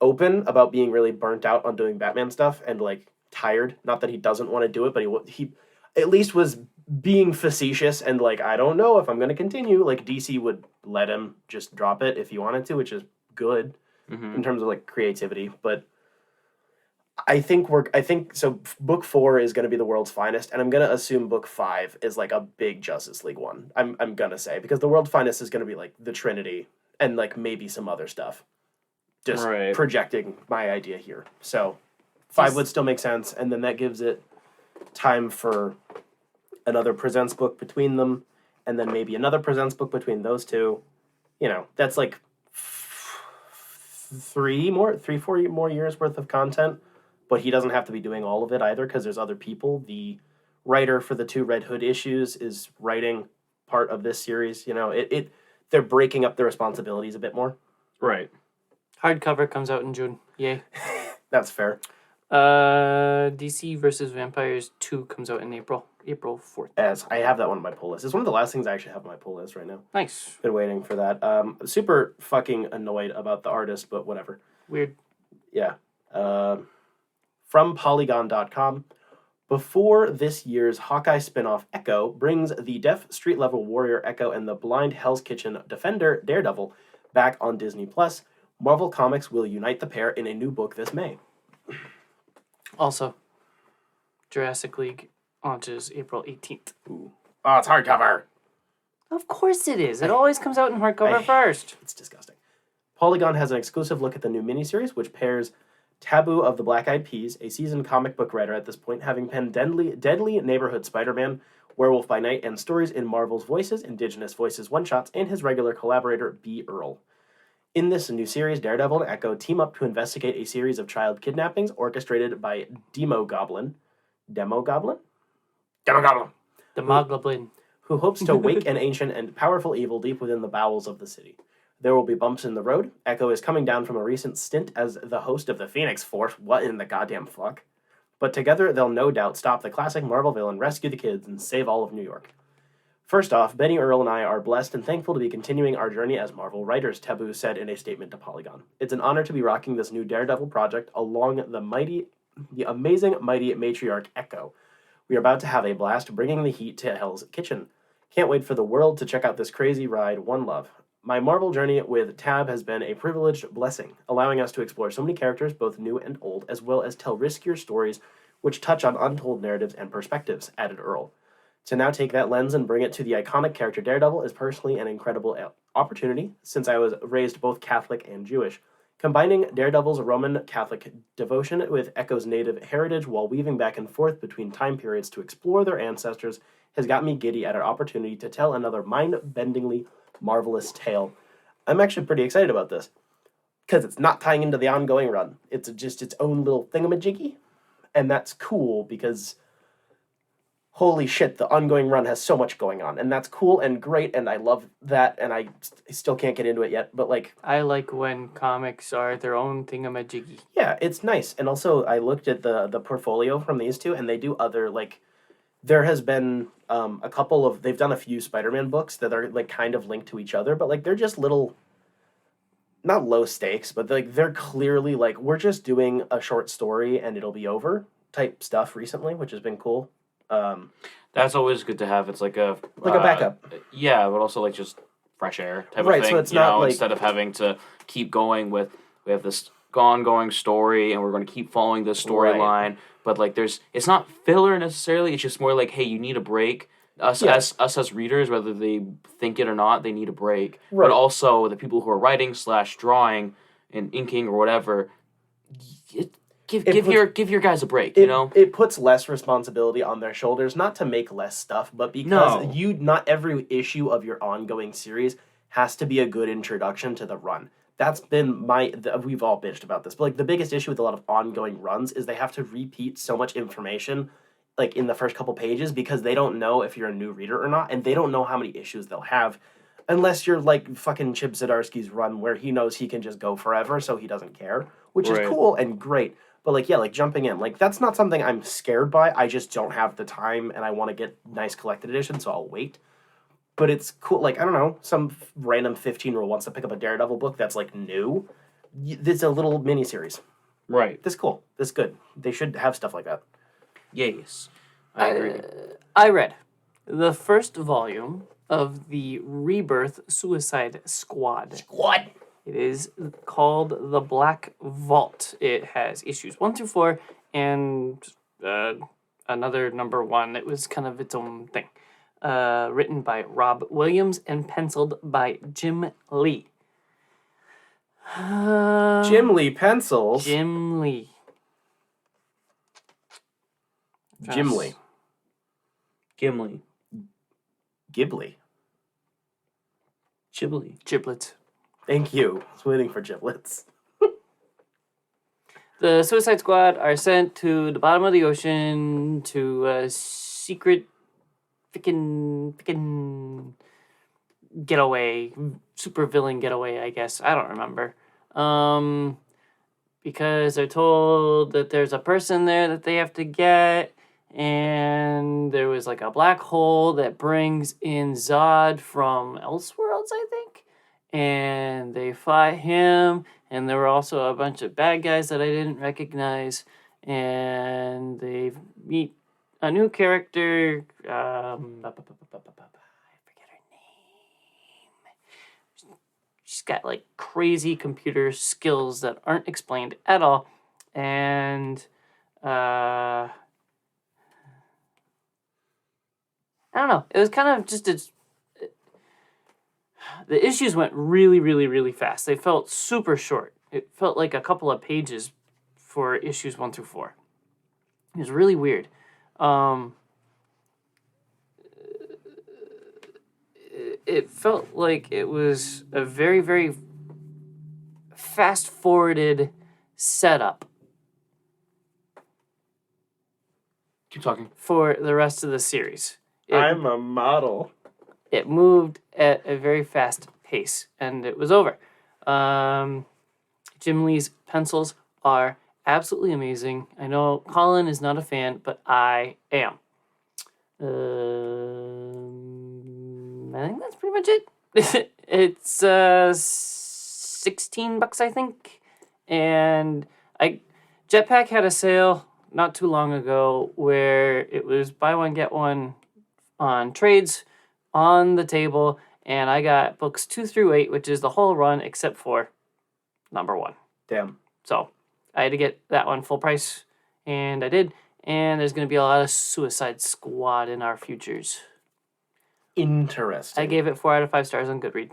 open about being really burnt out on doing Batman stuff and like tired. Not that he doesn't want to do it, but he at least was being facetious and like, I don't know if I'm going to continue. Like DC would let him just drop it if he wanted to, which is good in terms of like creativity. But I think so. Book 4 is going to be the world's finest, and I'm going to assume book 5 is like a big Justice League one. I'm going to say, because the world's finest is going to be like the Trinity and like maybe some other stuff. Just projecting my idea here. So 5 would still make sense, and then that gives it time for another Presents book between them, and then maybe another Presents book between those two. You know, that's like 4 more years worth of content, but he doesn't have to be doing all of it either, because there's other people. The writer for the 2 Red Hood issues is writing part of this series. You know, they're breaking up the responsibilities a bit more. Right. Hardcover comes out in June. Yay. That's fair. DC versus Vampires 2 comes out in April 4th. As I have that one on my pull list. It's one of the last things I actually have on my pull list right now. Nice. Been waiting for that. Super fucking annoyed about the artist, but whatever. Weird. Yeah. From Polygon.com. Before this year's Hawkeye spinoff, Echo brings the deaf street-level warrior Echo and the blind Hell's Kitchen defender Daredevil back on Disney+. Marvel Comics will unite the pair in a new book this May. Also, Jurassic League launches April 18th. Ooh. Oh, it's hardcover. Of course it is. It always comes out in hardcover first. It's disgusting. Polygon has an exclusive look at the new miniseries, which pairs Taboo of the Black Eyed Peas, a seasoned comic book writer at this point, having penned Deadly Neighborhood Spider-Man, Werewolf by Night, and stories in Marvel's Voices, Indigenous Voices one-shots, and his regular collaborator, B. Earl. In this new series, Daredevil and Echo team up to investigate a series of child kidnappings orchestrated by Demogoblin, who hopes to wake an ancient and powerful evil deep within the bowels of the city. There will be bumps in the road. Echo is coming down from a recent stint as the host of the Phoenix Force. What in the goddamn fuck? But together, they'll no doubt stop the classic Marvel villain, rescue the kids, and save all of New York. First off, Benny Earl and I are blessed and thankful to be continuing our journey as Marvel writers, Taboo said in a statement to Polygon. It's an honor to be rocking this new Daredevil project along the amazing, mighty matriarch Echo. We are about to have a blast bringing the heat to Hell's Kitchen. Can't wait for the world to check out this crazy ride. One love. My Marvel journey with Tab has been a privileged blessing, allowing us to explore so many characters, both new and old, as well as tell riskier stories which touch on untold narratives and perspectives, added Earl. To now take that lens and bring it to the iconic character Daredevil is personally an incredible opportunity, since I was raised both Catholic and Jewish. Combining Daredevil's Roman Catholic devotion with Echo's native heritage while weaving back and forth between time periods to explore their ancestors has got me giddy at our opportunity to tell another mind-bendingly marvelous tale. I'm actually pretty excited about this, because it's not tying into the ongoing run. It's just its own little thingamajiggy, and that's cool because holy shit, the ongoing run has so much going on, and that's cool and great, and I love that, and I still can't get into it yet, but like... I like when comics are their own thingamajiggy. Yeah, it's nice, and also I looked at the portfolio from these two, and they do other, like... There has been a couple of... They've done a few Spider-Man books that are, like, kind of linked to each other, but, like, they're just little... Not low stakes, but, like, they're clearly, like, we're just doing a short story and it'll be over type stuff recently, which has been cool. That's always good to have. It's like a backup. Yeah, but also like just fresh air type Right, of thing. so it's not like- instead of having to keep going with we have this ongoing story and we're going to keep following this storyline. But like it's not filler necessarily. It's just more like, hey, you need a break. Us as readers, whether they think it or not, they need a break. Right. But also the people who are writing / drawing and inking or whatever, give your guys a break. It puts less responsibility on their shoulders, not to make less stuff, but because not every issue of your ongoing series has to be a good introduction to the run. That's been we've all bitched about this, but like the biggest issue with a lot of ongoing runs is they have to repeat so much information like in the first couple pages because they don't know if you're a new reader or not, and they don't know how many issues they'll have unless you're like fucking Chip Zdarsky's run where he knows he can just go forever so he doesn't care, which is cool and great. But like jumping in, like that's not something I'm scared by. I just don't have the time and I want to get nice collected edition, so I'll wait. But it's cool. Like, I don't know, some random 15-year-old wants to pick up a Daredevil book that's like new. It's a little miniseries. Right. This cool. This good. They should have stuff like that. Yes. I agree. I read the first volume of the Rebirth Suicide Squad. It is called The Black Vault. It has issues 1 through 4 and another number 1. It was kind of its own thing. Written by Rob Williams and penciled by Jim Lee. Jim Lee pencils. Jim Lee. Gimli. Gimli. Ghibli. Ghibli. Giblets. Thank you. I was waiting for giblets. The Suicide Squad are sent to the bottom of the ocean to a secret freaking getaway, supervillain getaway, I guess. I don't remember. Because they're told that there's a person there that they have to get, and there was like a black hole that brings in Zod from Elseworlds, I think. And they fight him, and there were also a bunch of bad guys that I didn't recognize, and they meet a new character. I forget her name. She's got like crazy computer skills that aren't explained at all, and I don't know. It was kind of just the issues went really, really, really fast. They felt super short. It felt like a couple of pages for issues 1 through 4. It was really weird. It felt like it was a very, very fast-forwarded setup Keep talking. for the rest of the series. I'm a model. It moved at a very fast pace, and it was over. Jim Lee's pencils are absolutely amazing. I know Collin is not a fan, but I am. I think that's pretty much it. It's $16, I think. And Jetpack had a sale not too long ago where it was buy one, get one on trades on the table, and I got books 2 through 8, which is the whole run except for number 1. Damn. So I had to get that one full price, and I did. And there's going to be a lot of Suicide Squad in our futures. Interesting. I gave it 4 out of 5 stars on Goodread.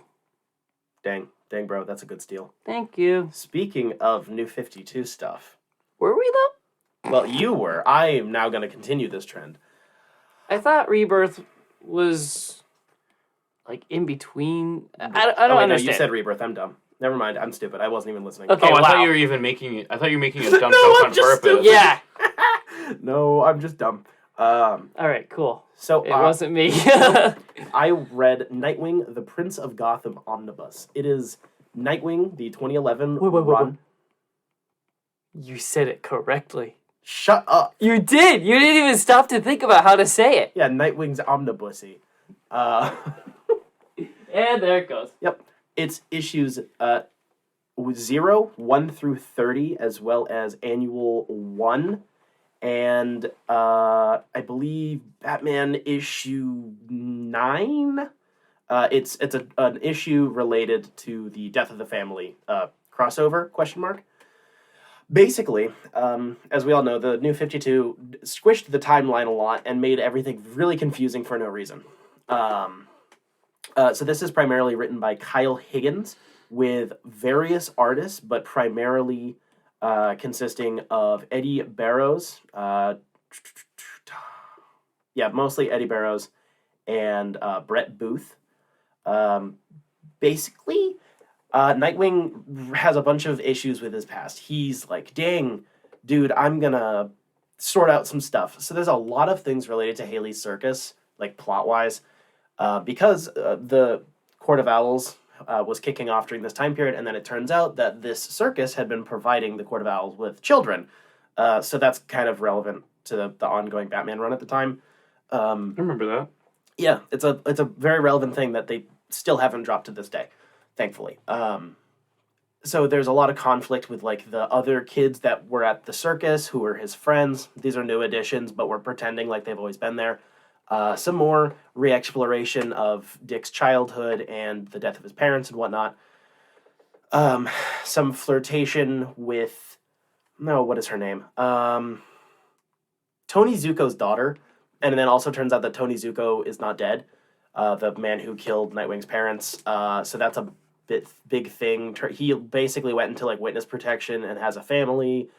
Dang, bro, that's a good steal. Thank you. Speaking of New 52 stuff. Were we though? Well, you were. I am now going to continue this trend. I thought Rebirth was like in between. I don't wait, understand. No, you said Rebirth. I'm dumb. Never mind. I'm stupid. I wasn't even listening. Okay. I wow. thought you were even making it. I thought you were making a dumb No, joke I'm on just purpose. Yeah. No, I'm just dumb. All right. Cool. So It wasn't me. I read Nightwing, the Prince of Gotham Omnibus. It is Nightwing, the 2011 Wait. run. You said it correctly. Shut up. You did. You didn't even stop to think about how to say it. Yeah, Nightwing's Omnibusy. And there it goes. Yep. It's issues 0, 1 through 30, as well as annual 1. and I believe Batman issue 9. It's an issue related to the Death of the Family crossover ? Basically, as we all know, the New 52 squished the timeline a lot and made everything really confusing for no reason. So this is primarily written by Kyle Higgins with various artists, but primarily consisting of Eddie Barrows. Mostly Eddie Barrows and Brett Booth. Basically, Nightwing has a bunch of issues with his past. He's like, dang, dude, I'm gonna sort out some stuff. So there's a lot of things related to Haley's Circus, like plot-wise, because the Court of Owls was kicking off during this time period, and then it turns out that this circus had been providing the Court of Owls with children. So that's kind of relevant to the ongoing Batman run at the time. I remember that. Yeah, it's a very relevant thing that they still haven't dropped to this day, thankfully. So there's a lot of conflict with like the other kids that were at the circus who were his friends. These are new additions, but we're pretending like they've always been there. Some more re-exploration of Dick's childhood and the death of his parents and whatnot. Some flirtation with... No, what is her name? Tony Zuko's daughter. And then also turns out that Tony Zuko is not dead. The man who killed Nightwing's parents. So that's a big thing. He basically went into like witness protection and has a family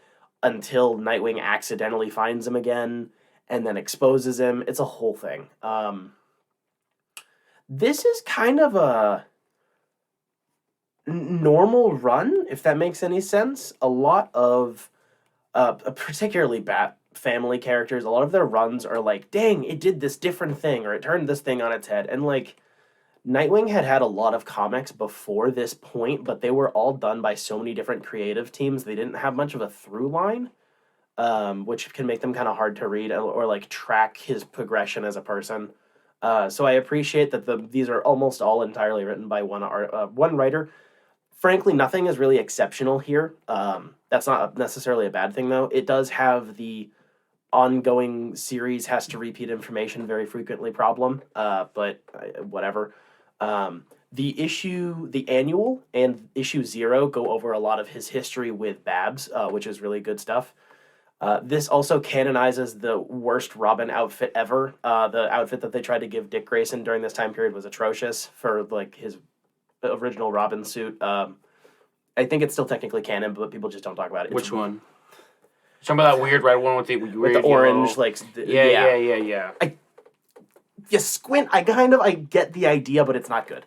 until Nightwing accidentally finds him again and then exposes him. It's a whole thing. This is kind of a normal run, if that makes any sense. A lot of particularly Bat family characters, a lot of their runs are like, dang, it did this different thing, or it turned this thing on its head. And like, Nightwing had a lot of comics before this point, but they were all done by so many different creative teams, they didn't have much of a through line, which can make them kind of hard to read or like track his progression as a person. So I appreciate that these are almost all entirely written by one writer. Frankly, nothing is really exceptional here. That's not necessarily a bad thing, though. It does have the ongoing series has to repeat information very frequently problem, but whatever. The annual and issue 0 go over a lot of his history with Babs, which is really good stuff. This also canonizes the worst Robin outfit ever. The outfit that they tried to give Dick Grayson during this time period was atrocious for like his original Robin suit. I think it's still technically canon, but people just don't talk about it. Which one? Talking about that weird red one with the orange, yellow. like Yeah. You squint. I get the idea, but it's not good.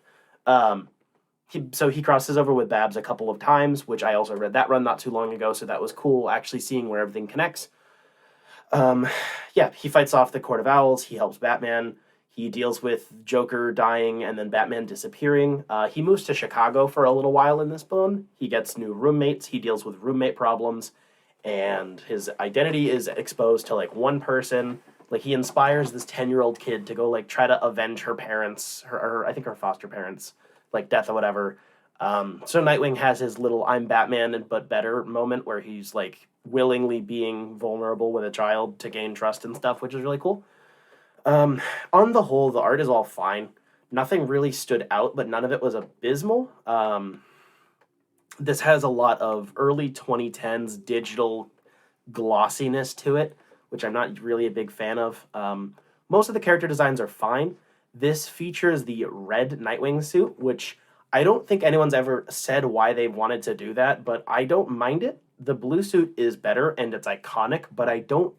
He crosses over with Babs a couple of times, which I also read that run not too long ago, so that was cool. Actually seeing where everything connects. He fights off the Court of Owls. He helps Batman. He deals with Joker dying and then Batman disappearing. He moves to Chicago for a little while in this bone. He gets new roommates. He deals with roommate problems. And his identity is exposed to, like, one person. Like, he inspires this 10-year-old kid to go, like, try to avenge her parents, I think her foster parents, like, death or whatever. So Nightwing has his little I'm Batman but better moment where he's, like, willingly being vulnerable with a child to gain trust and stuff, which is really cool. On the whole, the art is all fine. Nothing really stood out, but none of it was abysmal. This has a lot of early 2010s digital glossiness to it, which I'm not really a big fan of. Most of the character designs are fine. This features the red Nightwing suit, which I don't think anyone's ever said why they wanted to do that, but I don't mind it. The blue suit is better, and it's iconic, but I don't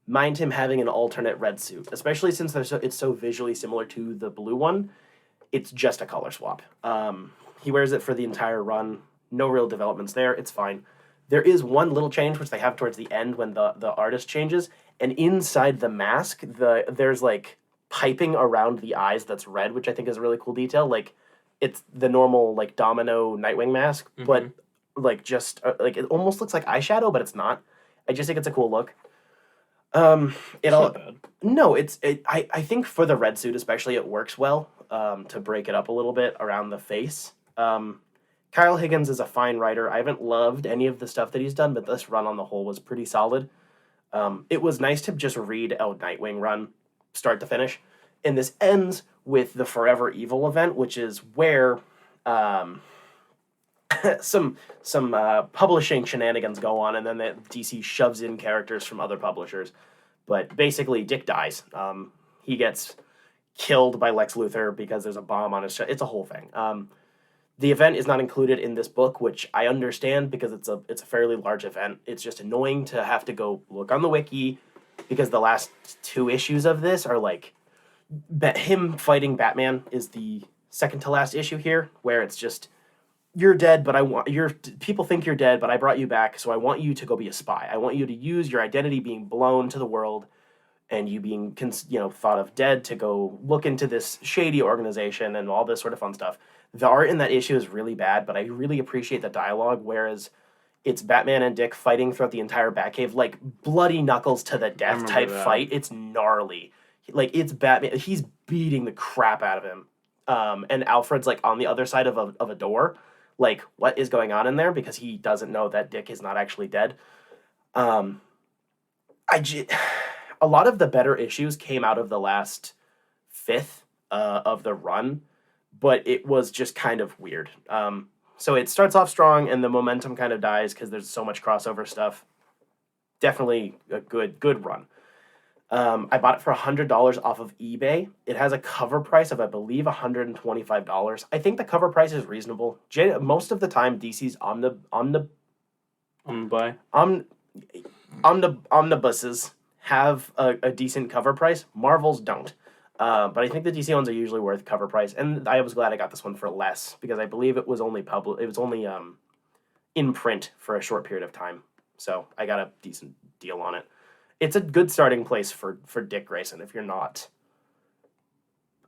mind him having an alternate red suit, especially since it's so visually similar to the blue one. It's just a color swap. He wears it for the entire run. No real developments there. It's fine. There is one little change, which they have towards the end when the artist changes, and inside the mask, there's, like, piping around the eyes that's red, which I think is a really cool detail. Like, it's the normal, like, domino Nightwing mask, but, like, just, like, it almost looks like eyeshadow, but it's not. I just think it's a cool look. It's not bad. No, I think for the red suit especially, it works well, to break it up a little bit around the face. Kyle Higgins is a fine writer. I haven't loved any of the stuff that he's done, but this run on the whole was pretty solid. It was nice to just read a Nightwing run, start to finish. And this ends with the Forever Evil event, which is where some publishing shenanigans go on, and then the DC shoves in characters from other publishers. But basically, Dick dies. He gets killed by Lex Luthor because there's a bomb on his chest. It's a whole thing. The event is not included in this book, which I understand because it's a fairly large event. It's just annoying to have to go look on the wiki because the last 2 issues of this are like him fighting Batman is the second to last issue here, where it's just you're dead, but people think you're dead, but I brought you back, so I want you to go be a spy. I want you to use your identity being blown to the world and you being thought of dead to go look into this shady organization and all this sort of fun stuff. The art in that issue is really bad, but I really appreciate the dialogue, whereas it's Batman and Dick fighting throughout the entire Batcave, like bloody knuckles to the death type fight. It's gnarly. Like, it's Batman. He's beating the crap out of him. And Alfred's, like, on the other side of a door. Like, what is going on in there? Because he doesn't know that Dick is not actually dead. A lot of the better issues came out of the last 5th of the run, but it was just kind of weird. So it starts off strong, and the momentum kind of dies because there's so much crossover stuff. Definitely a good run. I bought it for $100 off of eBay. It has a cover price of, I believe, $125. I think the cover price is reasonable. Most of the time, DC's omnibuses have a decent cover price. Marvel's don't. But I think the DC ones are usually worth cover price, and I was glad I got this one for less because I believe it was only in print for a short period of time. So I got a decent deal on it. It's a good starting place for Dick Grayson if you're not,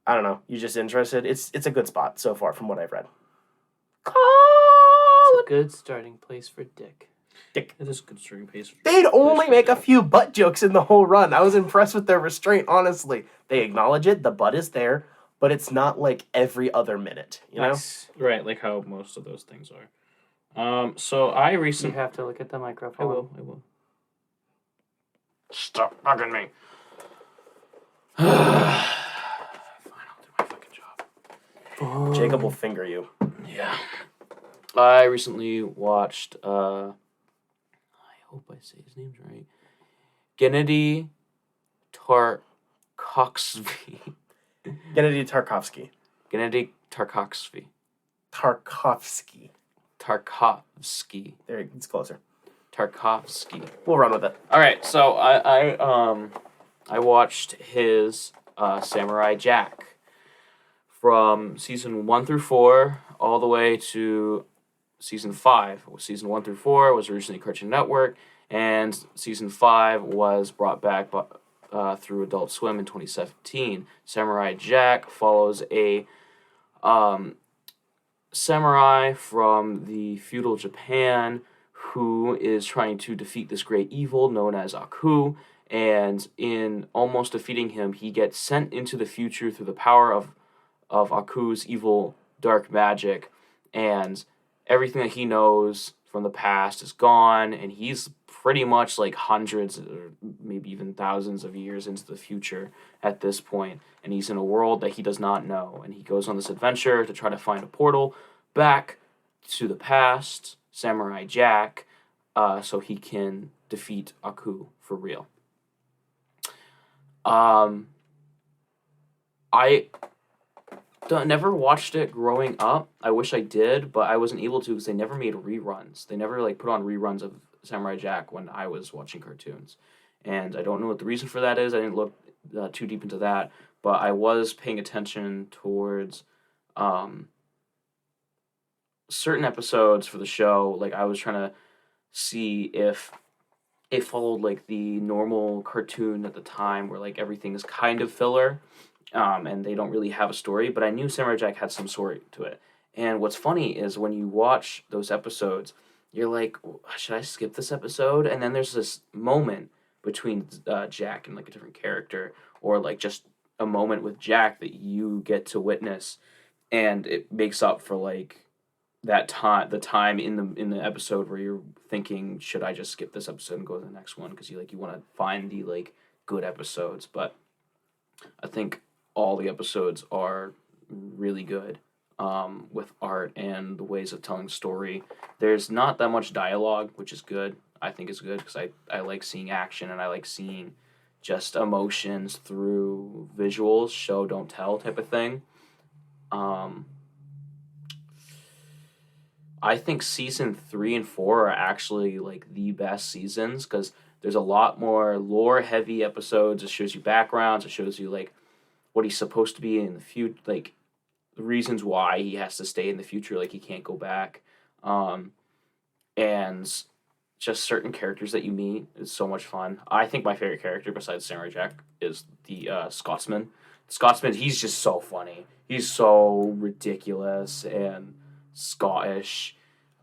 I don't know, you're just interested. It's a good spot so far from what I've read. It's a good starting place for Dick. It is a good starting place. They'd only make a few butt jokes in the whole run. I was impressed with their restraint, honestly. They acknowledge it, the butt is there, but it's not like every other minute, you know? Right, like how most of those things are. So I recently... You have to look at the microphone. I will. Stop bugging me. Fine, I'll do my fucking job. Jacob will finger you. Yeah. I recently watched, I hope I say his name's right, Gennady Tarkovsky. Gennady Tarkovsky. Gennady Tarkovsky. Tarkovsky. There, it's closer. Tarkovsky. We'll run with it. All right, so I watched his Samurai Jack from season 1 through 4 all the way to season 5. Season 1 through 4 was originally Cartoon Network, and season 5 was brought back through Adult Swim in 2017. Samurai Jack follows a samurai from the feudal Japan who is trying to defeat this great evil known as Aku, and in almost defeating him, he gets sent into the future through the power of Aku's evil dark magic, and everything that he knows from the past is gone, and he's pretty much like hundreds or maybe even thousands of years into the future at this point, and he's in a world that he does not know, and he goes on this adventure to try to find a portal back to the past, Samurai Jack, so he can defeat Aku for real. I never watched it growing up. I wish I did, but I wasn't able to because they never made reruns. They never put on reruns of Samurai Jack when I was watching cartoons. And I don't know what the reason for that is. I didn't look too deep into that, but I was paying attention towards certain episodes for the show. Like, I was trying to see if it followed like the normal cartoon at the time where like everything is kind of filler. And they don't really have a story, but I knew Samurai Jack had some story to it. And what's funny is when you watch those episodes, you're like, should I skip this episode? And then there's this moment between Jack and like a different character, or like just a moment with Jack that you get to witness, and it makes up for like the time in the episode where you're thinking, should I just skip this episode and go to the next one? Because you want to find the like good episodes. But I think all the episodes are really good, with art and the ways of telling story. There's not that much dialogue, which is good. I think is good because I like seeing action, and I like seeing just emotions through visuals, show don't tell type of thing. I think season 3 and 4 are actually like the best seasons because there's a lot more lore heavy episodes. It shows you backgrounds. It shows you like what he's supposed to be in the future, like the reasons why he has to stay in the future, like he can't go back, and just certain characters that you meet is so much fun. I think my favorite character besides Samurai Jack is the Scotsman. Scotsman, he's just so funny. He's so ridiculous and Scottish.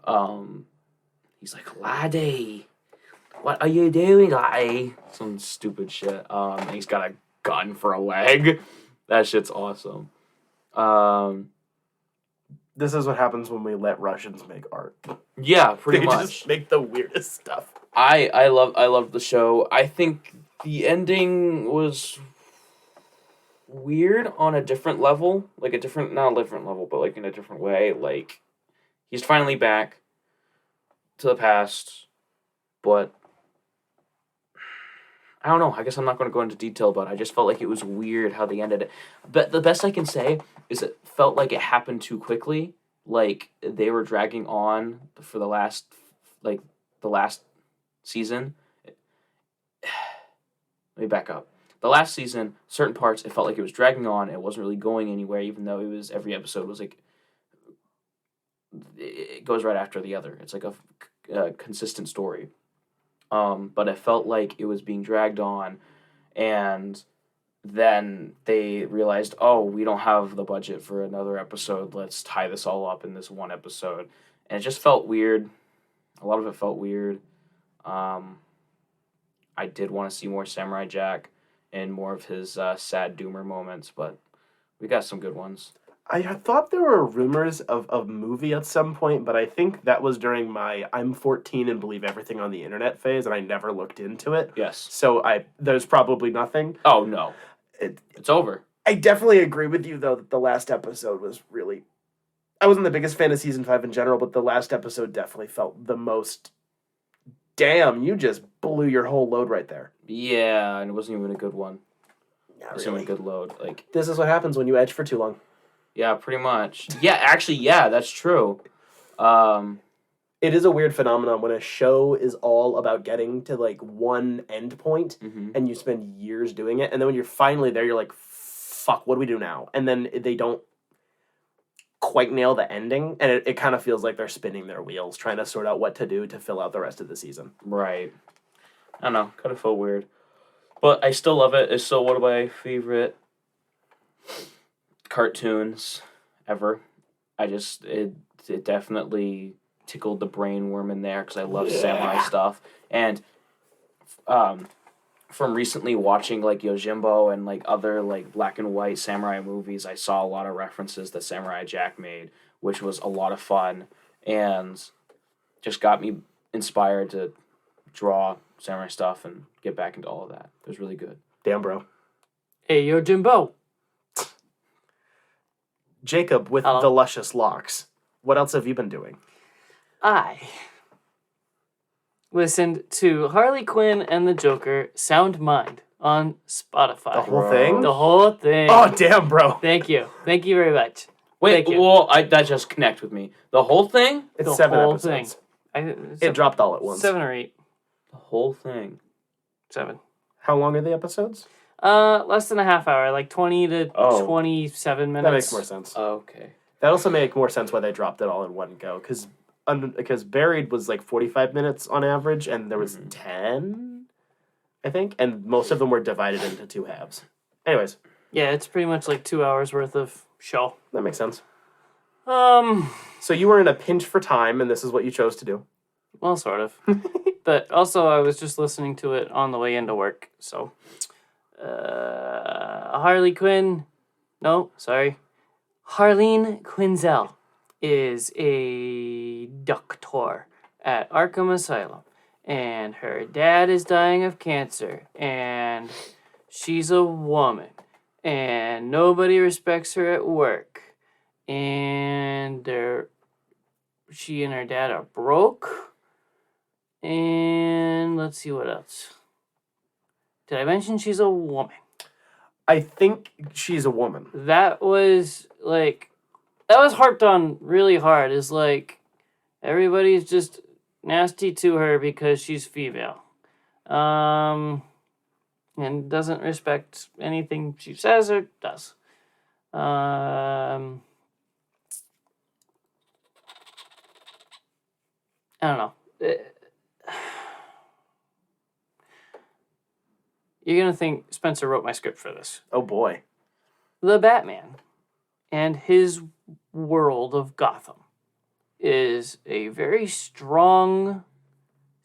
He's like, laddie, what are you doing, laddie? Some stupid shit. And he's got a gun for a leg. That shit's awesome. This is what happens when we let Russians make art. Yeah, pretty They much. just make the weirdest stuff. I love the show. I think the ending was weird on a different level, not a different level, but like in a different way. Like he's finally back to the past, but I don't know. I guess I'm not going to go into detail, but I just felt like it was weird how they ended it. But the best I can say is it felt like it happened too quickly. Like they were dragging on for the last season. Let me back up. The last season, certain parts, it felt like it was dragging on. It wasn't really going anywhere, even though every episode was like, it goes right after the other. It's like a consistent story. But it felt like it was being dragged on, and then they realized, oh, we don't have the budget for another episode. Let's tie this all up in this one episode. And it just felt weird. A lot of it felt weird. I did want to see more Samurai Jack and more of his sad doomer moments, but we got some good ones. I thought there were rumors of a movie at some point, but I think that was during my I'm 14 and believe everything on the internet phase, and I never looked into it. Yes. So there's probably nothing. Oh, no. It's over. I definitely agree with you, though, that the last episode was really... I wasn't the biggest fan of Season 5 in general, but the last episode definitely felt the most... Damn, you just blew your whole load right there. Yeah, and it wasn't even a good one. Not It wasn't really. even a good load. Like, This is what happens when you edge for too long. yeah, pretty much. Yeah, actually, yeah, that's true. It is a weird phenomenon when a show is all about getting to, like, one end point, and you spend years doing it, and then when you're finally there, you're like, fuck, what do we do now? And then they don't quite nail the ending, and it kind of feels like they're spinning their wheels, trying to sort out what to do to fill out the rest of the season. Right. I don't know. Kind of felt weird. But I still love it. It's still one of my favorite cartoons ever. It definitely tickled the brain worm in there because I love samurai stuff. And from recently watching like Yojimbo and like other like black and white samurai movies, I saw a lot of references that Samurai Jack made, which was a lot of fun and just got me inspired to draw samurai stuff and get back into all of that. It was really good. Damn, bro. Hey, yo, Jimbo. Jacob with Hello. the luscious locks. What else have you been doing? I listened to Harley Quinn and the Joker Sound Mind on Spotify. The whole thing? The whole thing. Oh, damn, bro. Thank you. Thank you very much. Wait, Thank you. well, that just connect with me. The whole thing? It's The 7 whole episodes. thing. It dropped all at once. 7 or 8. The whole thing. 7. How long are the episodes? Less than a half hour, like 20 to Oh. 27 minutes. That makes more sense. Okay. That also make more sense why they dropped it all in one go. Because Buried was like 45 minutes on average, and there was 10, I think. And most of them were divided into 2 halves. Anyways, Yeah, it's pretty much like 2 hours worth of show. that makes sense. Well, So you were in a pinch for time, and this is what you chose to do. sort of. But also, I was just listening to it on the way into work, so. Harley Quinn. No, sorry. Harleen Quinzel is a doctor at Arkham Asylum, and her dad is dying of cancer, and she's a woman, and nobody respects her at work, and she and her dad are broke, and let's see what else. Did I mention she's a woman? I think she's a woman. That was harped on really hard. Is like everybody's just nasty to her because she's female, and doesn't respect anything she says or does. I don't know. You're gonna think Spencer wrote my script for this. Oh boy. The Batman and his world of Gotham is a very strong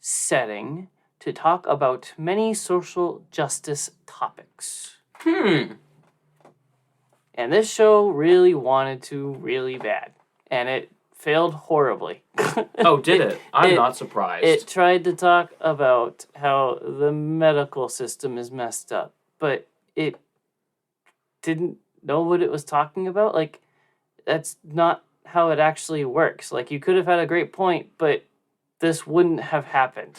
setting to talk about many social justice topics. And this show really wanted to really bad, and it failed horribly. Oh, did it? I'm not surprised. It tried to talk about how the medical system is messed up, but it didn't know what it was talking about. Like, that's not how it actually works. Like, you could have had a great point, but this wouldn't have happened.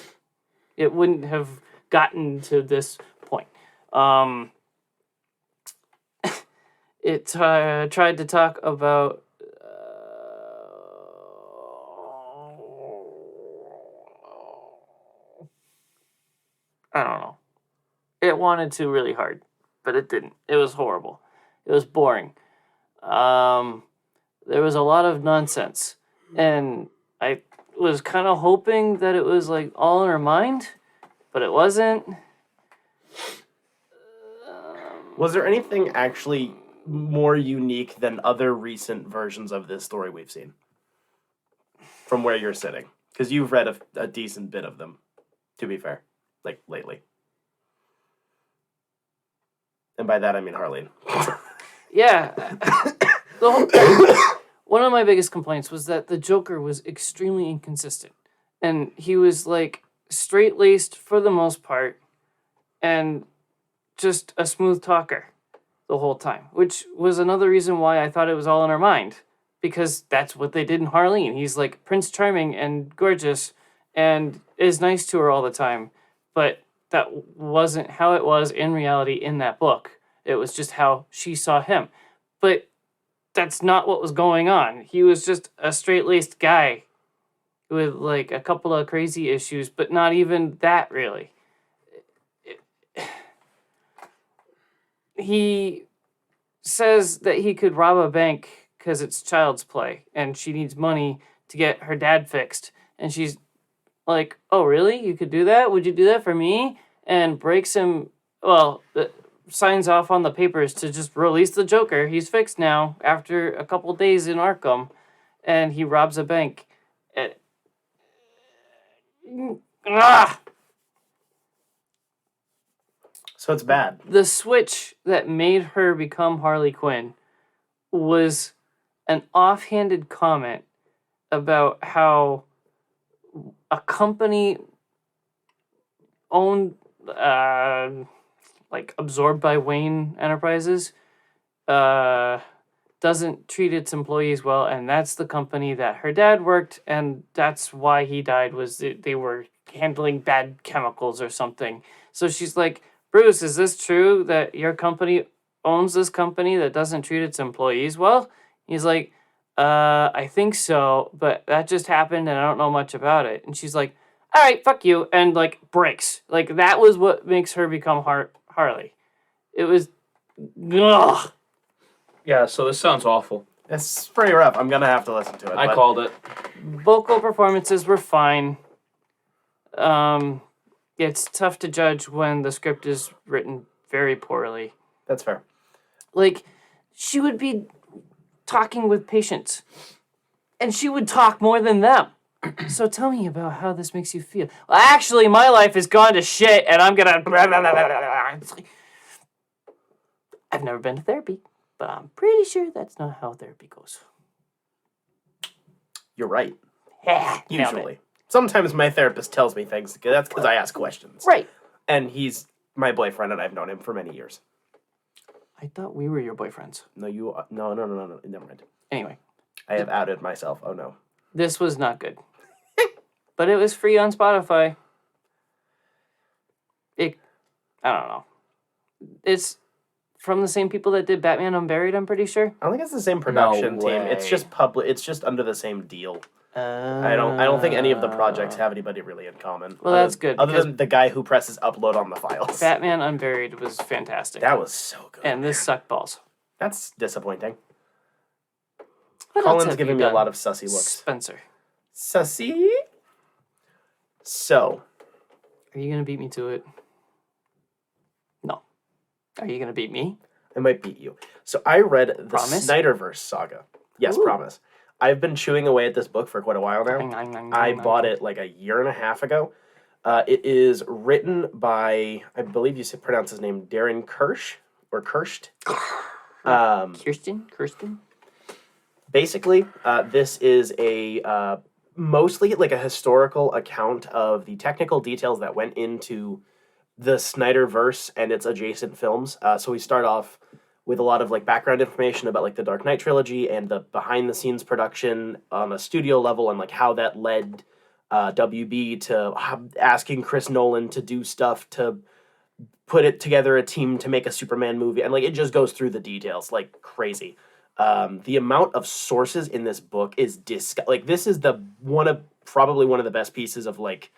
It wouldn't have gotten to this point. It tried to talk about I don't know. It wanted to really hard, but it didn't. It was horrible. It was boring. There was a lot of nonsense, and I was kind of hoping that it was like all in her mind, but it wasn't. Was there anything actually more unique than other recent versions of this story we've seen? From where you're sitting. Because you've read a decent bit of them, to be fair. Like, lately. And by that, I mean Harley. Yeah. One of my biggest complaints was that the Joker was extremely inconsistent. And he was, like, straight-laced for the most part, and just a smooth talker the whole time, which was another reason why I thought it was all in her mind, because that's what they did in Harleen. He's, like, Prince Charming and gorgeous and is nice to her all the time, but that wasn't how it was in reality in that book. It was just how she saw him. But that's not what was going on. He was just a straight-laced guy with, like, a couple of crazy issues, but not even that, really. He says that he could rob a bank because it's child's play, and she needs money to get her dad fixed. And she's like, oh, really? You could do that? Would you do that for me? And breaks him, signs off on the papers to just release the Joker. He's fixed now after a couple days in Arkham, and he robs a bank. So it's bad. The switch that made her become Harley Quinn was an offhanded comment about how a company owned, absorbed by Wayne Enterprises, doesn't treat its employees well, and that's the company that her dad worked, and that's why he died, was they were handling bad chemicals or something. So she's like, Bruce, is this true that your company owns this company that doesn't treat its employees well? He's like, I think so, but that just happened and I don't know much about it. And she's like, all right, fuck you, and, like, breaks. Like, that was what makes her become Harley. It was, ugh. Yeah, so this sounds awful. It's pretty rough. I'm going to have to listen to it. I called it. Vocal performances were fine. It's tough to judge when the script is written very poorly. That's fair. Like, she would be talking with patients, and she would talk more than them. So tell me about how this makes you feel. Well, actually, my life has gone to shit, and I'm gonna... It's like, I've never been to therapy, but I'm pretty sure that's not how therapy goes. You're right. Nailed it. Usually. Sometimes my therapist tells me things. That's because I ask questions. Right. And he's my boyfriend, and I've known him for many years. I thought we were your boyfriends. No, no. Never mind. Anyway. I have outed myself. Oh, no. This was not good. But it was free on Spotify. I don't know. It's from the same people that did Batman Unburied, I'm pretty sure. I don't think it's the same production No team. It's way. just public. It's just under the same deal. I don't think any of the projects have anybody really in common. Well, that's good, Other because than the guy who presses upload on the files. Batman Unburied was fantastic. That was so good. And this sucked balls. That's disappointing. What else Collin's have giving you me a done, lot of sussy looks. Spencer, Sussy? So, are you going to beat me to it? No. Are you going to beat me? I might beat you. So I read the Promise? SnyderVerse saga. Yes, Ooh. promise. I've been chewing away at this book for quite a while now. I bought it like a year and a half ago. It is written by, I believe you pronounce his name, Darren Kirsch, or Kirscht. Kirsten? Basically, this is a mostly like a historical account of the technical details that went into the SnyderVerse and its adjacent films. So we start off with a lot of like background information about like the Dark Knight trilogy and the behind the scenes production on a studio level and like how that led WB to asking Chris Nolan to do stuff to put it together a team to make a Superman movie. And like it just goes through the details like crazy. The amount of sources in this book is like this is probably one of the best pieces of like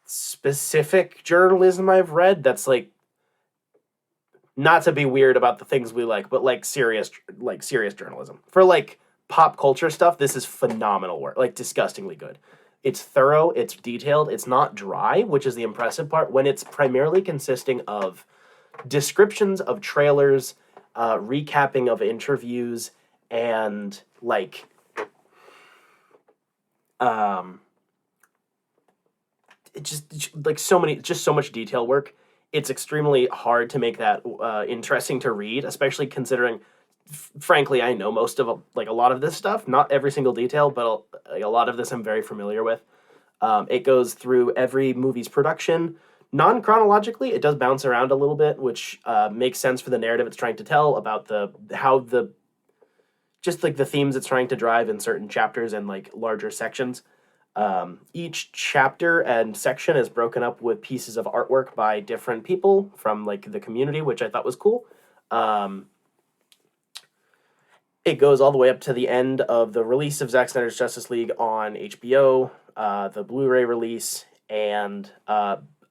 specific journalism I've read that's like not to be weird about the things we like, but like serious journalism. For like pop culture stuff, this is phenomenal work, like disgustingly good. It's thorough, it's detailed, it's not dry, which is the impressive part when it's primarily consisting of descriptions of trailers, recapping of interviews, and like it just like so much detail work. It's extremely hard to make that interesting to read, especially considering, frankly, I know most of a lot of this stuff. Not every single detail, but a lot of this I'm very familiar with. It goes through every movie's production, non-chronologically. It does bounce around a little bit, which makes sense for the narrative it's trying to tell about the themes it's trying to drive in certain chapters and like larger sections. Each chapter and section is broken up with pieces of artwork by different people from like the community, which I thought was cool. It goes all the way up to the end of the release of Zack Snyder's Justice League on HBO, the Blu-ray release, and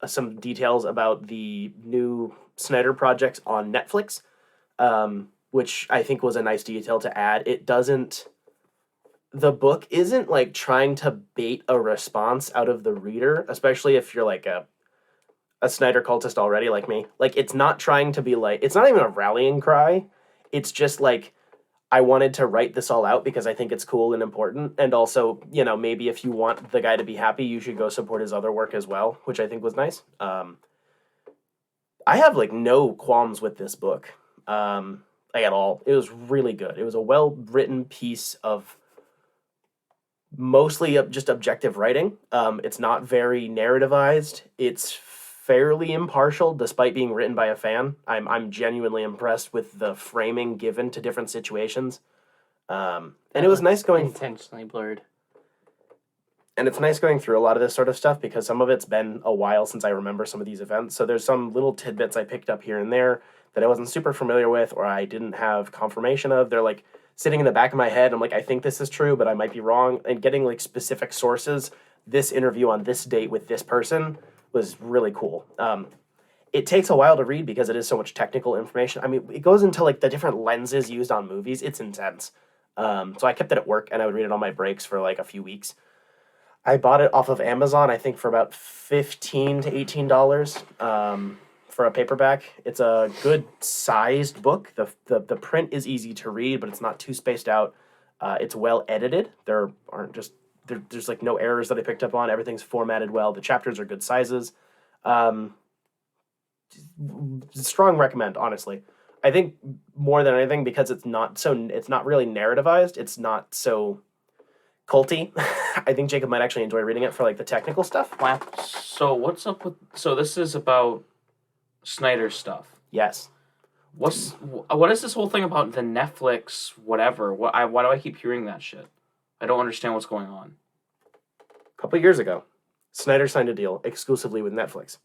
some details about the new Snyder projects on Netflix, which I think was a nice detail to add. The book isn't like trying to bait a response out of the reader, especially if you're like a Snyder cultist already like me. Like it's not trying to be like, it's not even a rallying cry. It's just like, I wanted to write this all out because I think it's cool and important. And also, maybe if you want the guy to be happy, you should go support his other work as well, which I think was nice. I have like no qualms with this book, like at all. It was really good. It was a well-written piece of mostly just objective writing. It's not very narrativized. It's fairly impartial, despite being written by a fan. I'm genuinely impressed with the framing given to different situations. And it was nice going intentionally blurred. And it's nice going through a lot of this sort of stuff because some of it's been a while since I remember some of these events. So there's some little tidbits I picked up here and there that I wasn't super familiar with or I didn't have confirmation of. They're like sitting in the back of my head. I'm like, I think this is true, but I might be wrong. And getting like specific sources, this interview on this date with this person was really cool. It takes a while to read because it is so much technical information. I mean, it goes into like the different lenses used on movies. It's intense. So I kept it at work and I would read it on my breaks for like a few weeks. I bought it off of Amazon, I think for about $15 to $18 for a paperback. It's a good sized book. The print is easy to read, but it's not too spaced out. It's well edited. There's like no errors that I picked up on. Everything's formatted well. The chapters are good sizes. Strong recommend, honestly. I think more than anything because it's not really narrativized. It's not so culty. I think Jacob might actually enjoy reading it for like the technical stuff. Wow. So what's up with? So this is about Snyder stuff. Yes. What is this whole thing about the Netflix whatever? Why do I keep hearing that shit? I don't understand what's going on. A couple of years ago, Snyder signed a deal exclusively with Netflix.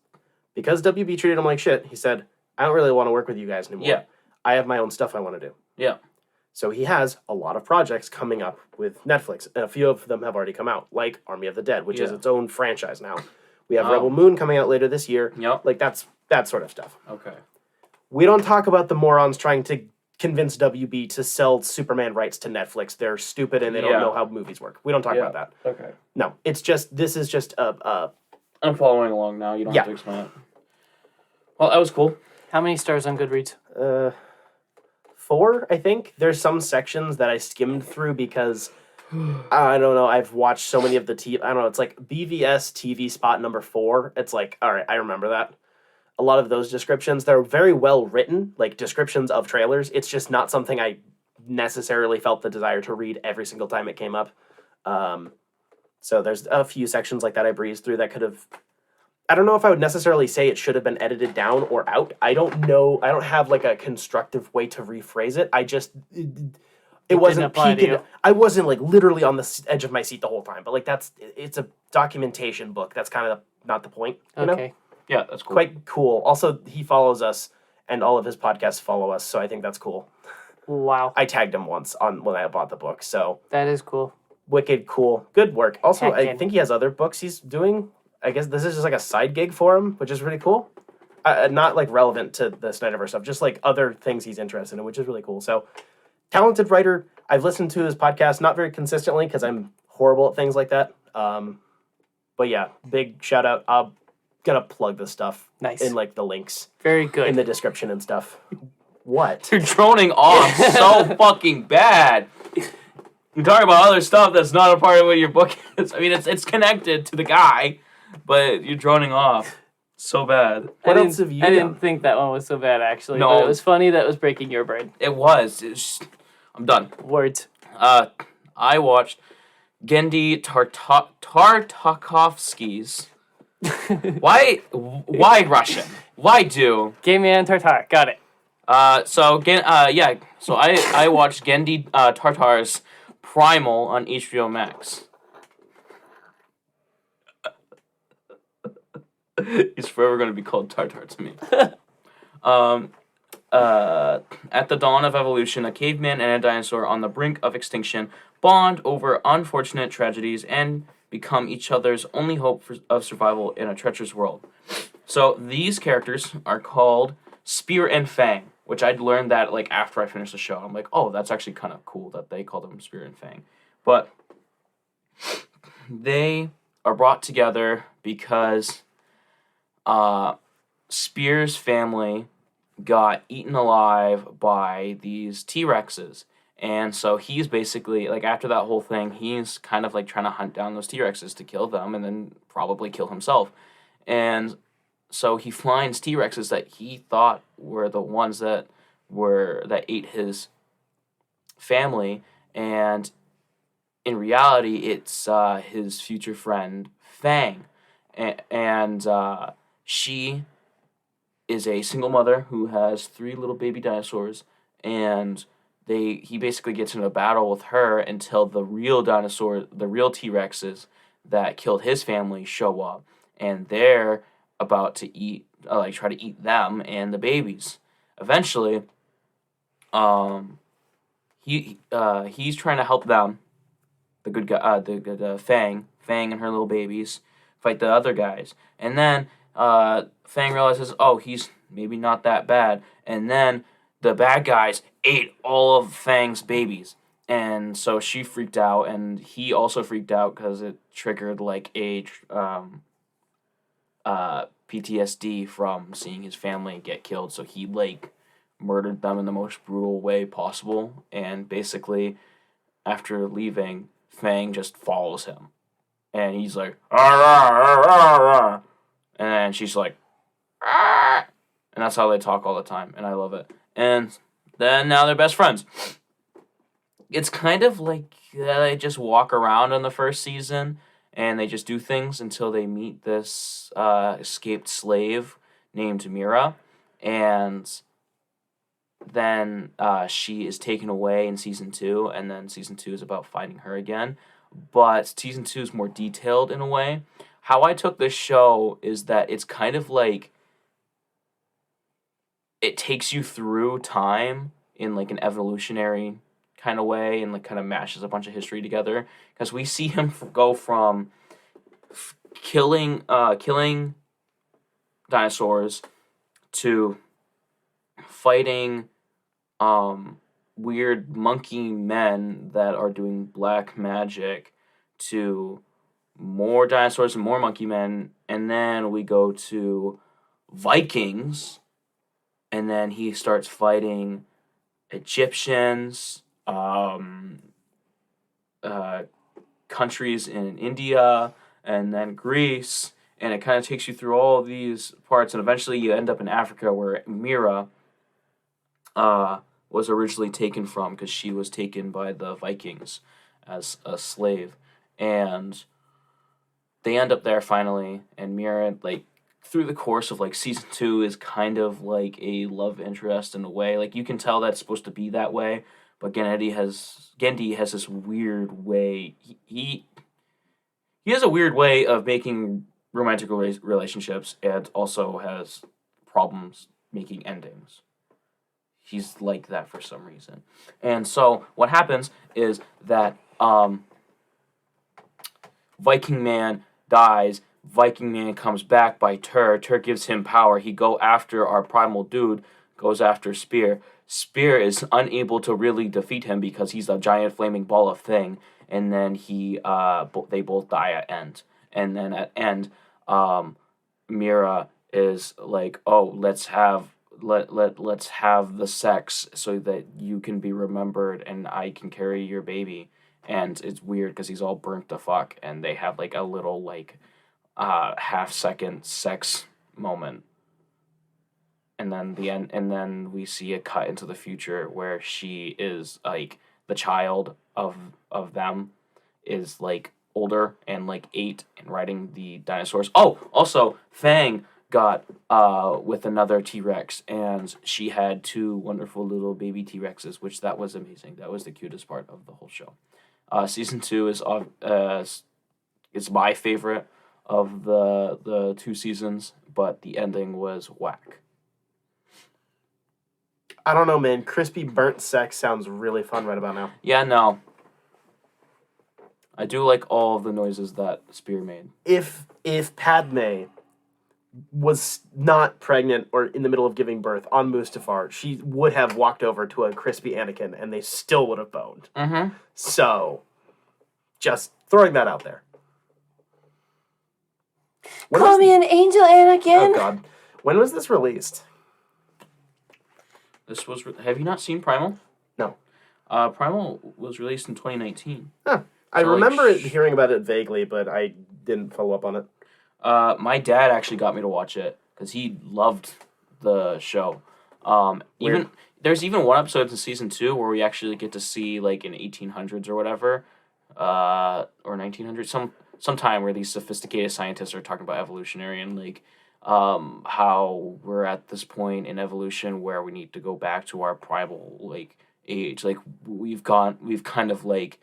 Because WB treated him like shit, he said, I don't really want to work with you guys anymore. Yeah. I have my own stuff I want to do. Yeah. So he has a lot of projects coming up with Netflix, and a few of them have already come out, like Army of the Dead, which is Yeah. its own franchise now. We have Oh. Rebel Moon coming out later this year. Yep. Like, that's that sort of stuff. Okay. We don't talk about the morons trying to convince WB to sell Superman rights to Netflix. They're stupid and they don't Yeah. know how movies work. We don't talk about that. Okay. No, it's just, this is just I'm following along now. You don't Yeah. have to explain it. Well, that was cool. How many stars on Goodreads? 4, I think. There's some sections that I skimmed through because, I don't know, I've watched so many of the I don't know, it's like BVS TV spot number 4. It's like, all right, I remember that. A lot of those descriptions, they're very well written, like descriptions of trailers. It's just not something I necessarily felt the desire to read every single time it came up. So there's a few sections like that I breezed through that could have... I don't know if I would necessarily say it should have been edited down or out. I don't know. I don't have like a constructive way to rephrase it. I just... It wasn't apply to peaking. you. I wasn't like literally on the edge of my seat the whole time. But like it's a documentation book. That's kind of not the point. You know? Okay. Yeah, that's cool. Quite cool. Also, he follows us, and all of his podcasts follow us, so I think that's cool. Wow. I tagged him once when I bought the book, so That is cool. wicked cool. Good work. Also, I Heckin'. think he has other books he's doing. I guess this is just like a side gig for him, which is really cool. Not like relevant to the SnyderVerse stuff, just like other things he's interested in, which is really cool. So, talented writer. I've listened to his podcast, not very consistently because I'm horrible at things like that. But yeah, big shout out. I'm gonna plug the stuff Nice. in like the links Very good. in the description and stuff. What? You're droning off so fucking bad. You're talking about other stuff that's not a part of what your book is. I mean, it's connected to the guy, but you're droning off so bad. What I else didn't- have you I done? didn't think that one was so bad, actually. No. But it was funny that was breaking your brain. It was. I'm done. Words. I watched Gendy Tartakovsky's. Why Russian? Why do? Gay Man Tartar. Got it. So I watched Gendy Tartar's Primal on HBO Max. He's forever going to be called Tartar to me. At the dawn of evolution, a caveman and a dinosaur on the brink of extinction bond over unfortunate tragedies and become each other's only hope of survival in a treacherous world. So these characters are called Spear and Fang, which I'd learned that like after I finished the show. I'm like, oh, that's actually kind of cool that they call them Spear and Fang. But they are brought together because Spear's family got eaten alive by these T-Rexes. And so he's basically, like, after that whole thing, he's kind of, like, trying to hunt down those T-Rexes to kill them and then probably kill himself. And so he finds T-Rexes that he thought were the ones that ate his family. And in reality, it's his future friend, Fang. And she is a single mother who has 3 little baby dinosaurs, and he basically gets in a battle with her until the real T-Rexes that killed his family show up, and they're about to try to eat them and the babies. Eventually, he's trying to help them, the good guy, the Fang and her little babies fight the other guys, and then Fang realizes, oh, he's maybe not that bad, and then the bad guys ate all of Fang's babies, and so she freaked out, and he also freaked out because it triggered like a PTSD from seeing his family get killed, so he like murdered them in the most brutal way possible, and basically after leaving, Fang just follows him, and he's like, "Arr!" And then she's like, "Arr!" And that's how they talk all the time, and I love it. And then now they're best friends. it's kind of like they just walk around in the first season and they just do things until they meet this escaped slave named Mira, and then she is taken away in season 2, and then season 2 is about finding her again. But season 2 is more detailed in a way. How I took this show is that it's kind of like it takes you through time in like an evolutionary kind of way, and like kind of mashes a bunch of history together, because we see him go from killing dinosaurs to fighting weird monkey men that are doing black magic, to more dinosaurs and more monkey men, and then we go to Vikings, and then he starts fighting Egyptians, countries in India, and then Greece, and it kind of takes you through all of these parts, and eventually you end up in Africa, where Mira was originally taken from, because she was taken by the Vikings as a slave, and they end up there finally, and Mira, like, through the course of, like, season 2 is kind of like a love interest in a way. Like, you can tell that's supposed to be that way, but Genndy has this weird way. He has a weird way of making romantic relationships, and also has problems making endings. He's like that for some reason. And so what happens is that Viking Man dies. Viking Man comes back by Tur. Tur gives him power. He go after our primal dude, goes after Spear. Spear is unable to really defeat him because he's a giant flaming ball of thing. And then they both die at end. And then at end, Mira is like, oh, let's have the sex so that you can be remembered and I can carry your baby. And it's weird because he's all burnt the fuck, and they have like a little like half-second sex moment, and then the end, and then we see a cut into the future where she is like the child of them is like older and like 8 and riding the dinosaurs. Oh, also Fang got with another T-Rex, and she had 2 wonderful little baby T-Rexes, which that was amazing. That was the cutest part of the whole show. Season 2 is my favorite of the 2 seasons, but the ending was whack. I don't know, man. Crispy burnt sex sounds really fun right about now. Yeah, no. I do like all of the noises that Spear made. If Padme was not pregnant or in the middle of giving birth on Mustafar, she would have walked over to a crispy Anakin and they still would have boned. Mm-hmm. So, just throwing that out there. Call me an angel, Anakin! Oh, God. When was this released? This was... Have you not seen Primal? No. Primal was released in 2019. Huh. I remember hearing about it vaguely, but I didn't follow up on it. My dad actually got me to watch it because he loved the show. There's even one episode in season 2 where we actually get to see like in 1800s or whatever, or 1900s, some time where these sophisticated scientists are talking about evolutionary and like how we're at this point in evolution where we need to go back to our primal like age. Like we've kind of like,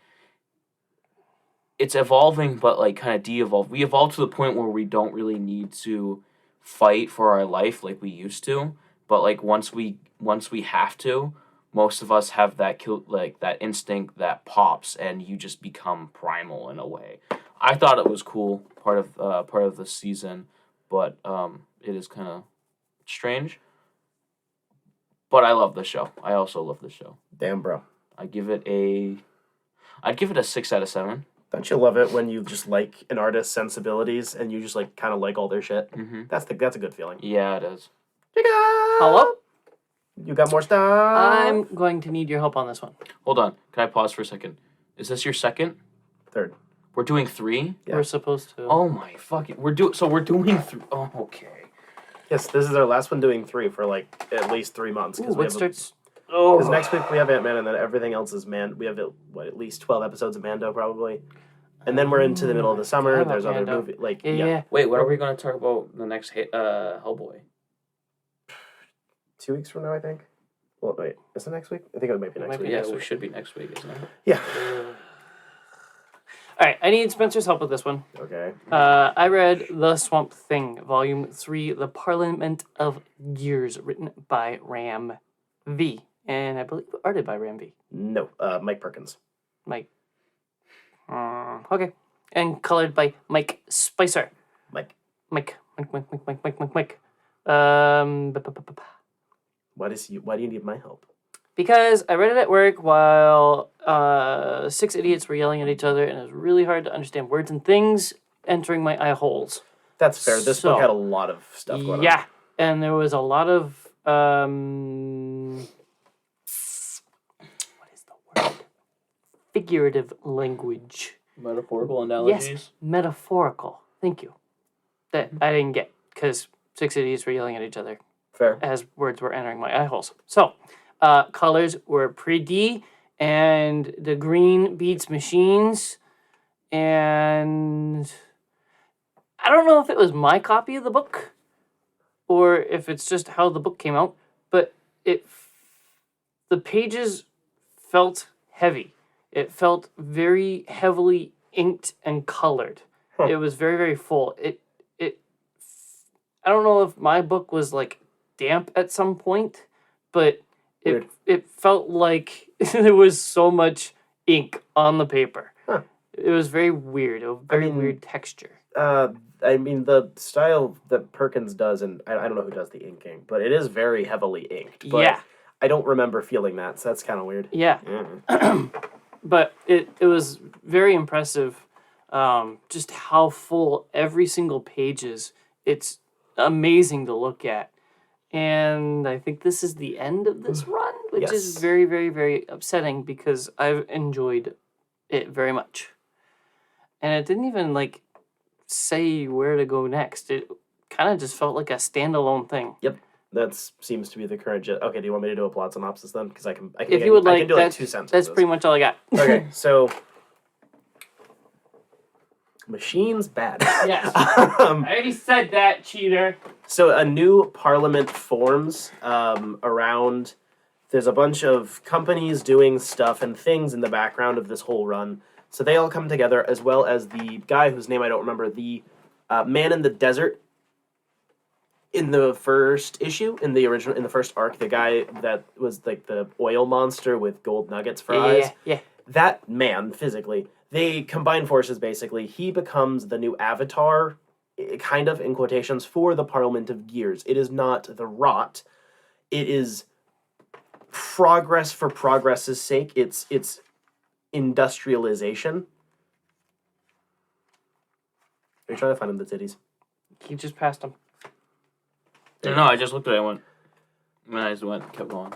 it's evolving, but like kind of de-evolved. We evolved to the point where we don't really need to fight for our life like we used to. But like once we have to, most of us have that that instinct that pops, and you just become primal in a way. I thought it was cool, part of the season, but it is kind of strange. But I love the show. I also love the show. Damn, bro. I'd give it a 6 out of 7. Don't you love it when you just like an artist's sensibilities and you just like kind of like all their shit? Mm-hmm. That's a good feeling. Yeah, it is. Hello? You got more stuff? I'm going to need your help on this one. Hold on. Can I pause for a second? Is this your second? Third. We're doing 3? Yeah. We're supposed to. Oh my fucking... we're doing 3. Oh, okay. Yes, this is our last one doing 3 for like at least 3 months. Ooh, what starts... Because next week we have Ant-Man, and then everything else is We have at least 12 episodes of Mando probably, and then we're into the middle of the summer. There's other Mando. movies like Yeah. Wait, when are we going to talk about the next Hellboy? 2 weeks from now, I think. Well, wait, is it next week? I think it might be next week. Yeah, so it should be next week, isn't it? Yeah. All right, I need Spencer's help with this one. Okay. I read The Swamp Thing, Volume 3, The Parliament of Gears, written by Ram V. And I believe arted by Ram V. No, Mike Perkins. Mike. Okay. And colored by Mike Spicer. Mike. Mike. Why do you need my help? Because I read it at work while 6 idiots were yelling at each other, and it was really hard to understand words and things entering my eye holes. That's fair. This book had a lot of stuff going on. Yeah, and there was a lot of what is the word? Figurative language. Metaphorical analogies? Yes, metaphorical. Thank you. That I didn't get because 6 idiots were yelling at each other Fair. as words were entering my eye holes. So, colors were pretty, and the green beats machines, and I don't know if it was my copy of the book or if it's just how the book came out, but the pages felt heavy. It felt very heavily inked and colored. It was very, very full. I don't know if my book was like damp at some point, but it felt like there was so much ink on the paper. Huh. It was very weird. A very weird texture. The style that Perkins does, and I don't know who does the inking, but it is very heavily inked. But Yeah. I don't remember feeling that, so that's kind of weird. Yeah. But it was very impressive just how full every single page is. It's amazing to look at. And I think this is the end of this run, which is Yes. very, very, very upsetting because I've enjoyed it very much. And it didn't even like say where to go next. It kind of just felt like a standalone thing. Yep. That seems to be the current. Okay, do you want me to do a plot synopsis then? Because I can. If you would I like, can do like 2 sentences. that's pretty much all I got. Okay, so machines bad. Yes. I already said that, cheater. So a new parliament forms around. There's a bunch of companies doing stuff and things in the background of this whole run. So they all come together, as well as the guy whose name I don't remember, the man in the desert. In the first issue, in the first arc, the guy that was like the oil monster with gold nuggets for eyes. Yeah. That man, physically, they combine forces basically. He becomes the new avatar, kind of, in quotations, for the Parliament of Gears. It is not the rot. It is progress for progress's sake. It's industrialization. Are you trying to find him the titties? He just passed him. No, I just looked at it and went. My eyes kept going.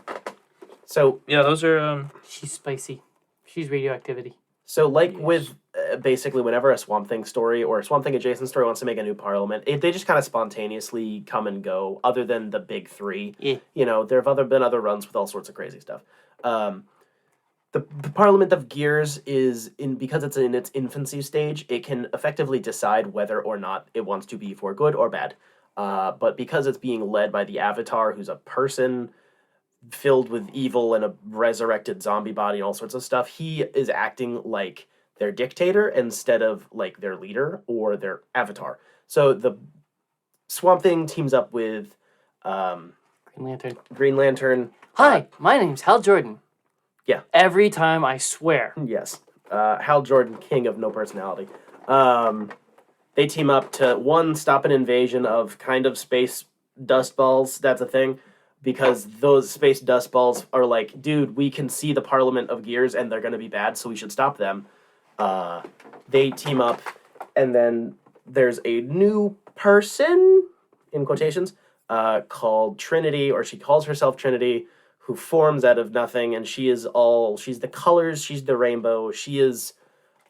So yeah, those are. She's spicy. She's radioactivity. So, like with basically whenever a Swamp Thing story or a Swamp Thing adjacent story wants to make a new parliament, they just kind of spontaneously come and go, other than the big three. Yeah. You know, there have been other runs with all sorts of crazy stuff. The Parliament of Gears because it's in its infancy stage, it can effectively decide whether or not it wants to be for good or bad. But because it's being led by the Avatar, who's a person filled with evil and a resurrected zombie body and all sorts of stuff, he is acting like their dictator instead of like their leader or their avatar. So the Swamp Thing teams up with Green Lantern. Hi, my name's Hal Jordan. Yeah. Every time, I swear. Yes. Hal Jordan, king of no personality. They team up to, one, stop an invasion of kind of space dust balls. That's a thing. Because those space dust balls are like, dude, we can see the Parliament of Gears and they're going to be bad, so we should stop them. They team up, and then there's a new person, in quotations, called Trinity, or she calls herself Trinity, who forms out of nothing, and she's the colors, she's the rainbow, she is...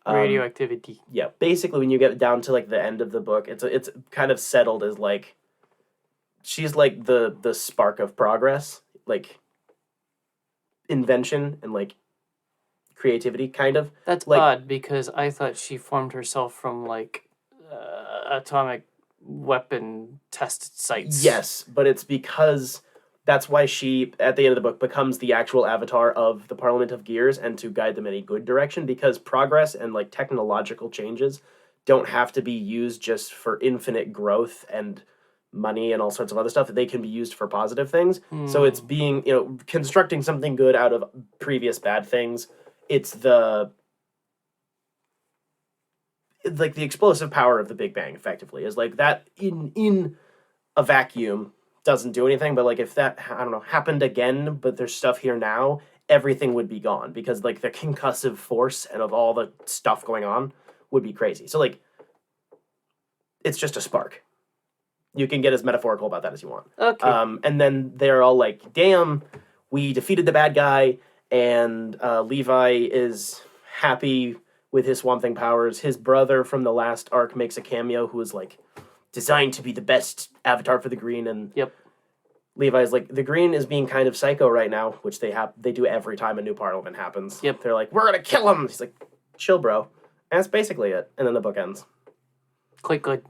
radioactivity. Yeah, basically when you get down to like the end of the book, it's kind of settled as like... She's like the spark of progress. Like, invention and like creativity, kind of. That's like, odd because I thought she formed herself from like atomic weapon test sites. Yes, but it's because that's why she, at the end of the book, becomes the actual avatar of the Parliament of Gears and to guide them in a good direction, because progress and like technological changes don't have to be used just for infinite growth and money and all sorts of other stuff. They can be used for positive things. So it's being, constructing something good out of previous bad things. It's like the explosive power of the Big Bang, effectively, is like that in a vacuum doesn't do anything, but like if that, I don't know, happened again, but there's stuff here now, everything would be gone, because like the concussive force and of all the stuff going on would be crazy. So like it's just a spark. You can get as metaphorical about that as you want. Okay. And then they're all like, damn, we defeated the bad guy, and Levi is happy with his Swamp Thing powers. His brother from the last arc makes a cameo who is like designed to be the best avatar for the Green, and Yep. Levi's like, the Green is being kind of psycho right now, which they do every time a new Parliament happens. Yep. They're like, we're gonna kill him. He's like, chill, bro. And that's basically it. And then the book ends. Quite good.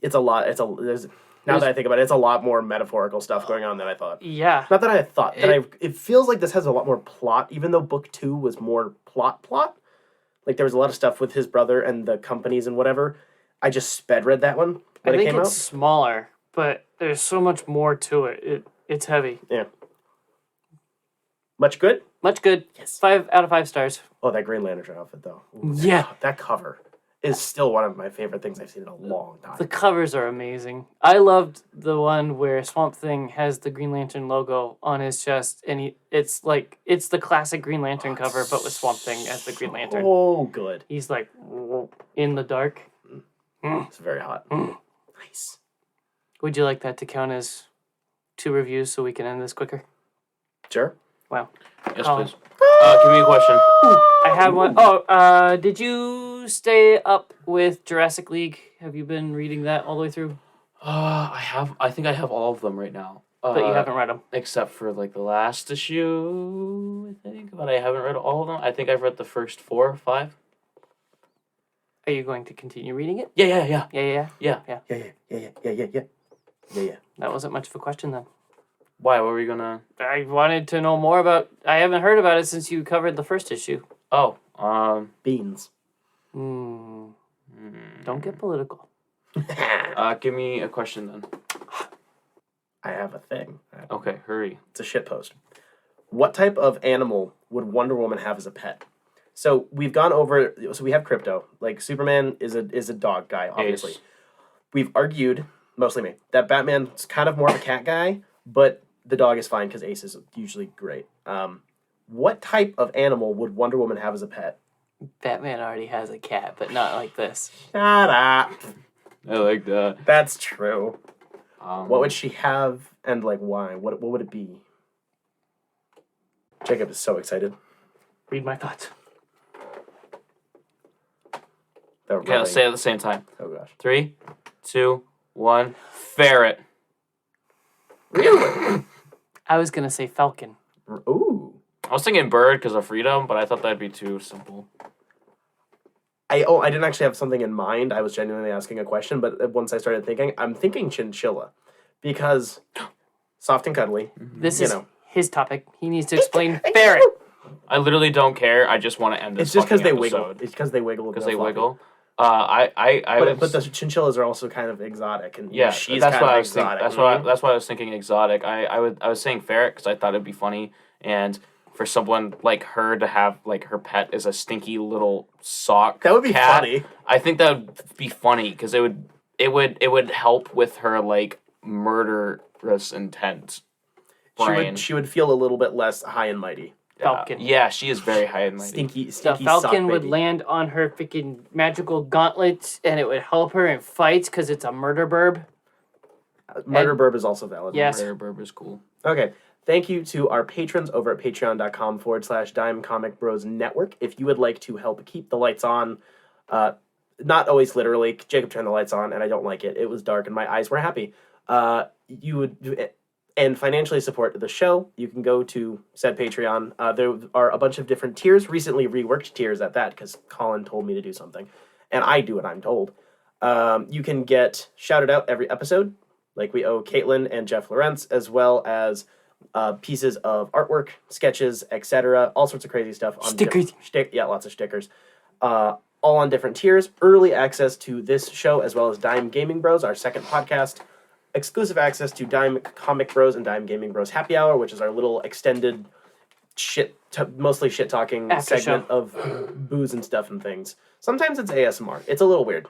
It's a lot. Now that I think about it, it's a lot more metaphorical stuff going on than I thought. Yeah. Not that I thought. It feels like this has a lot more plot, even though book 2 was more plot. Like there was a lot of stuff with his brother and the companies and whatever. I just sped read that one when I it think came it's out. smaller, but there's so much more to it. It's heavy. Yeah. Much good? Much good. Yes. 5 out of 5 stars. Oh, that Green Lantern outfit, though. Ooh, Yeah. That cover is still one of my favorite things I've seen in a long time. The covers are amazing. I loved the one where Swamp Thing has the Green Lantern logo on his chest, and it's the classic Green Lantern cover, but with Swamp Thing as the Green Lantern. Oh, good. He's like in the dark. It's very hot. Nice. Would you like that to count as 2 reviews so we can end this quicker? Sure. Wow. Yes, Collin. please. Give me a question. I have one. Oh, did you stay up with Jurassic League? Have you been reading that all the way through? I think I have all of them right now. But you haven't read them. Except for like the last issue, I think. But I haven't read all of them. I think I've read the first 4 or 5. Are you going to continue reading it? Yeah. Yeah. Yeah. That wasn't much of a question then. Why? What were you gonna? I wanted to know more about. I haven't heard about it since you covered the first issue. Oh, Beans. Don't get political. give me a question then. I have a thing. Okay, hurry. It's a shitpost. What type of animal would Wonder Woman have as a pet? So we've gone over. So we have Crypto. Like Superman is a dog guy, obviously. Ace. We've argued, mostly me, that Batman's kind of more of a cat guy, but the dog is fine because Ace is usually great. What type of animal would Wonder Woman have as a pet? Batman already has a cat, but not like this. Shut up. I like that. That's true. What would she? she have, and like why? What would it be? Jacob is so excited. Read my thoughts. Okay, let's say it at the same time. Oh gosh. 3, 2, 1. Ferret. Really? I was gonna say falcon. Ooh. I was thinking bird because of freedom, but I thought that'd be too simple. I didn't actually have something in mind. I was genuinely asking a question, but once I started thinking, I'm thinking chinchilla, because soft and cuddly. This You is know. his topic. He needs to explain ferret. I literally don't care. I just want to end this. It's just because fucking they wiggle. episode. It's because they wiggle. Because they wiggle. But But the chinchillas are also kind of exotic, and yeah, she's that's kind why of I was thinking. exotic. That's why I was thinking exotic. I was saying ferret because I thought it'd be funny, and for someone like her to have like her pet is a stinky little sock. That would be cat, funny. I think that would be funny because it would help with her like murderous intent brain. She would feel a little bit less high and mighty. Falcon. Yeah, she is very high and mighty. Stinky The sock falcon would baby. land on her freaking magical gauntlet, and it would help her in fights because it's a murder burb. Murder burb is also valid. Yes. Rare burb is cool. Okay. Thank you to our patrons over at patreon.com/dimecomicbros network. If you would like to help keep the lights on, not always literally, Jacob turned the lights on and I don't like it. It was dark and my eyes were happy. You would and financially support the show, you can go to said Patreon. There are a bunch of different tiers, recently reworked tiers at that, because Collin told me to do something, and I do what I'm told. You can get shouted out every episode, like we owe Caitlin and Jeff Lawrence, as well as pieces of artwork, sketches, etc., all sorts of crazy stuff. On Stickers. Lots of stickers. All on different tiers. Early access to this show, as well as Dime Gaming Bros, our second podcast. Exclusive access to Dime Comic Bros and Dime Gaming Bros Happy Hour, which is our little extended mostly shit talking After segment show. of booze and stuff and things. Sometimes it's ASMR. It's a little weird.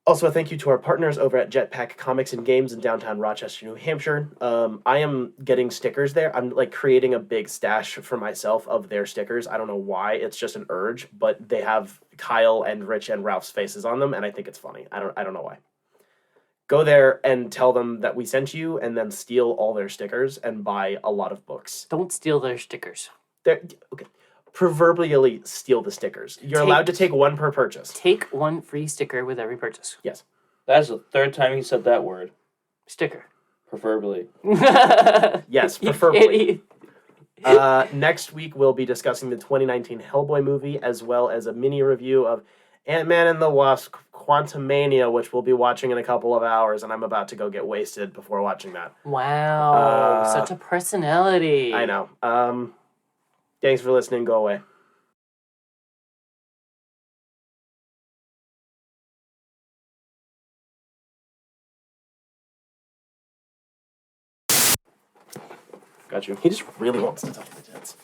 Also, a thank you to our partners over at Jetpack Comics and Games in downtown Rochester, New Hampshire. I am getting stickers there. I'm like creating a big stash for myself of their stickers. I don't know why. It's just an urge, but they have Kyle and Rich and Ralph's faces on them, and I think it's funny. I don't know why. Go there and tell them that we sent you, and then steal all their stickers and buy a lot of books. Don't steal their stickers. Okay. Proverbially steal the stickers. You're allowed to take one per purchase. Take one free sticker with every purchase. Yes. That's the third time he said that word. Sticker. Preferably. Yes, preferably. Next week, we'll be discussing the 2019 Hellboy movie, as well as a mini review of Ant-Man and the Wasp Quantumania, which we'll be watching in a couple of hours, and I'm about to go get wasted before watching that. Wow. Such a personality. I know. Thanks for listening. Go away. Got you. He just really wants to touch my tits.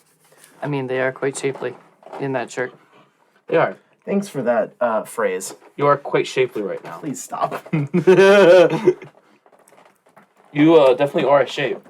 I mean, they are quite shapely in that shirt. They are. Thanks for that phrase. You are quite shapely right now. Please stop. You definitely are a shape.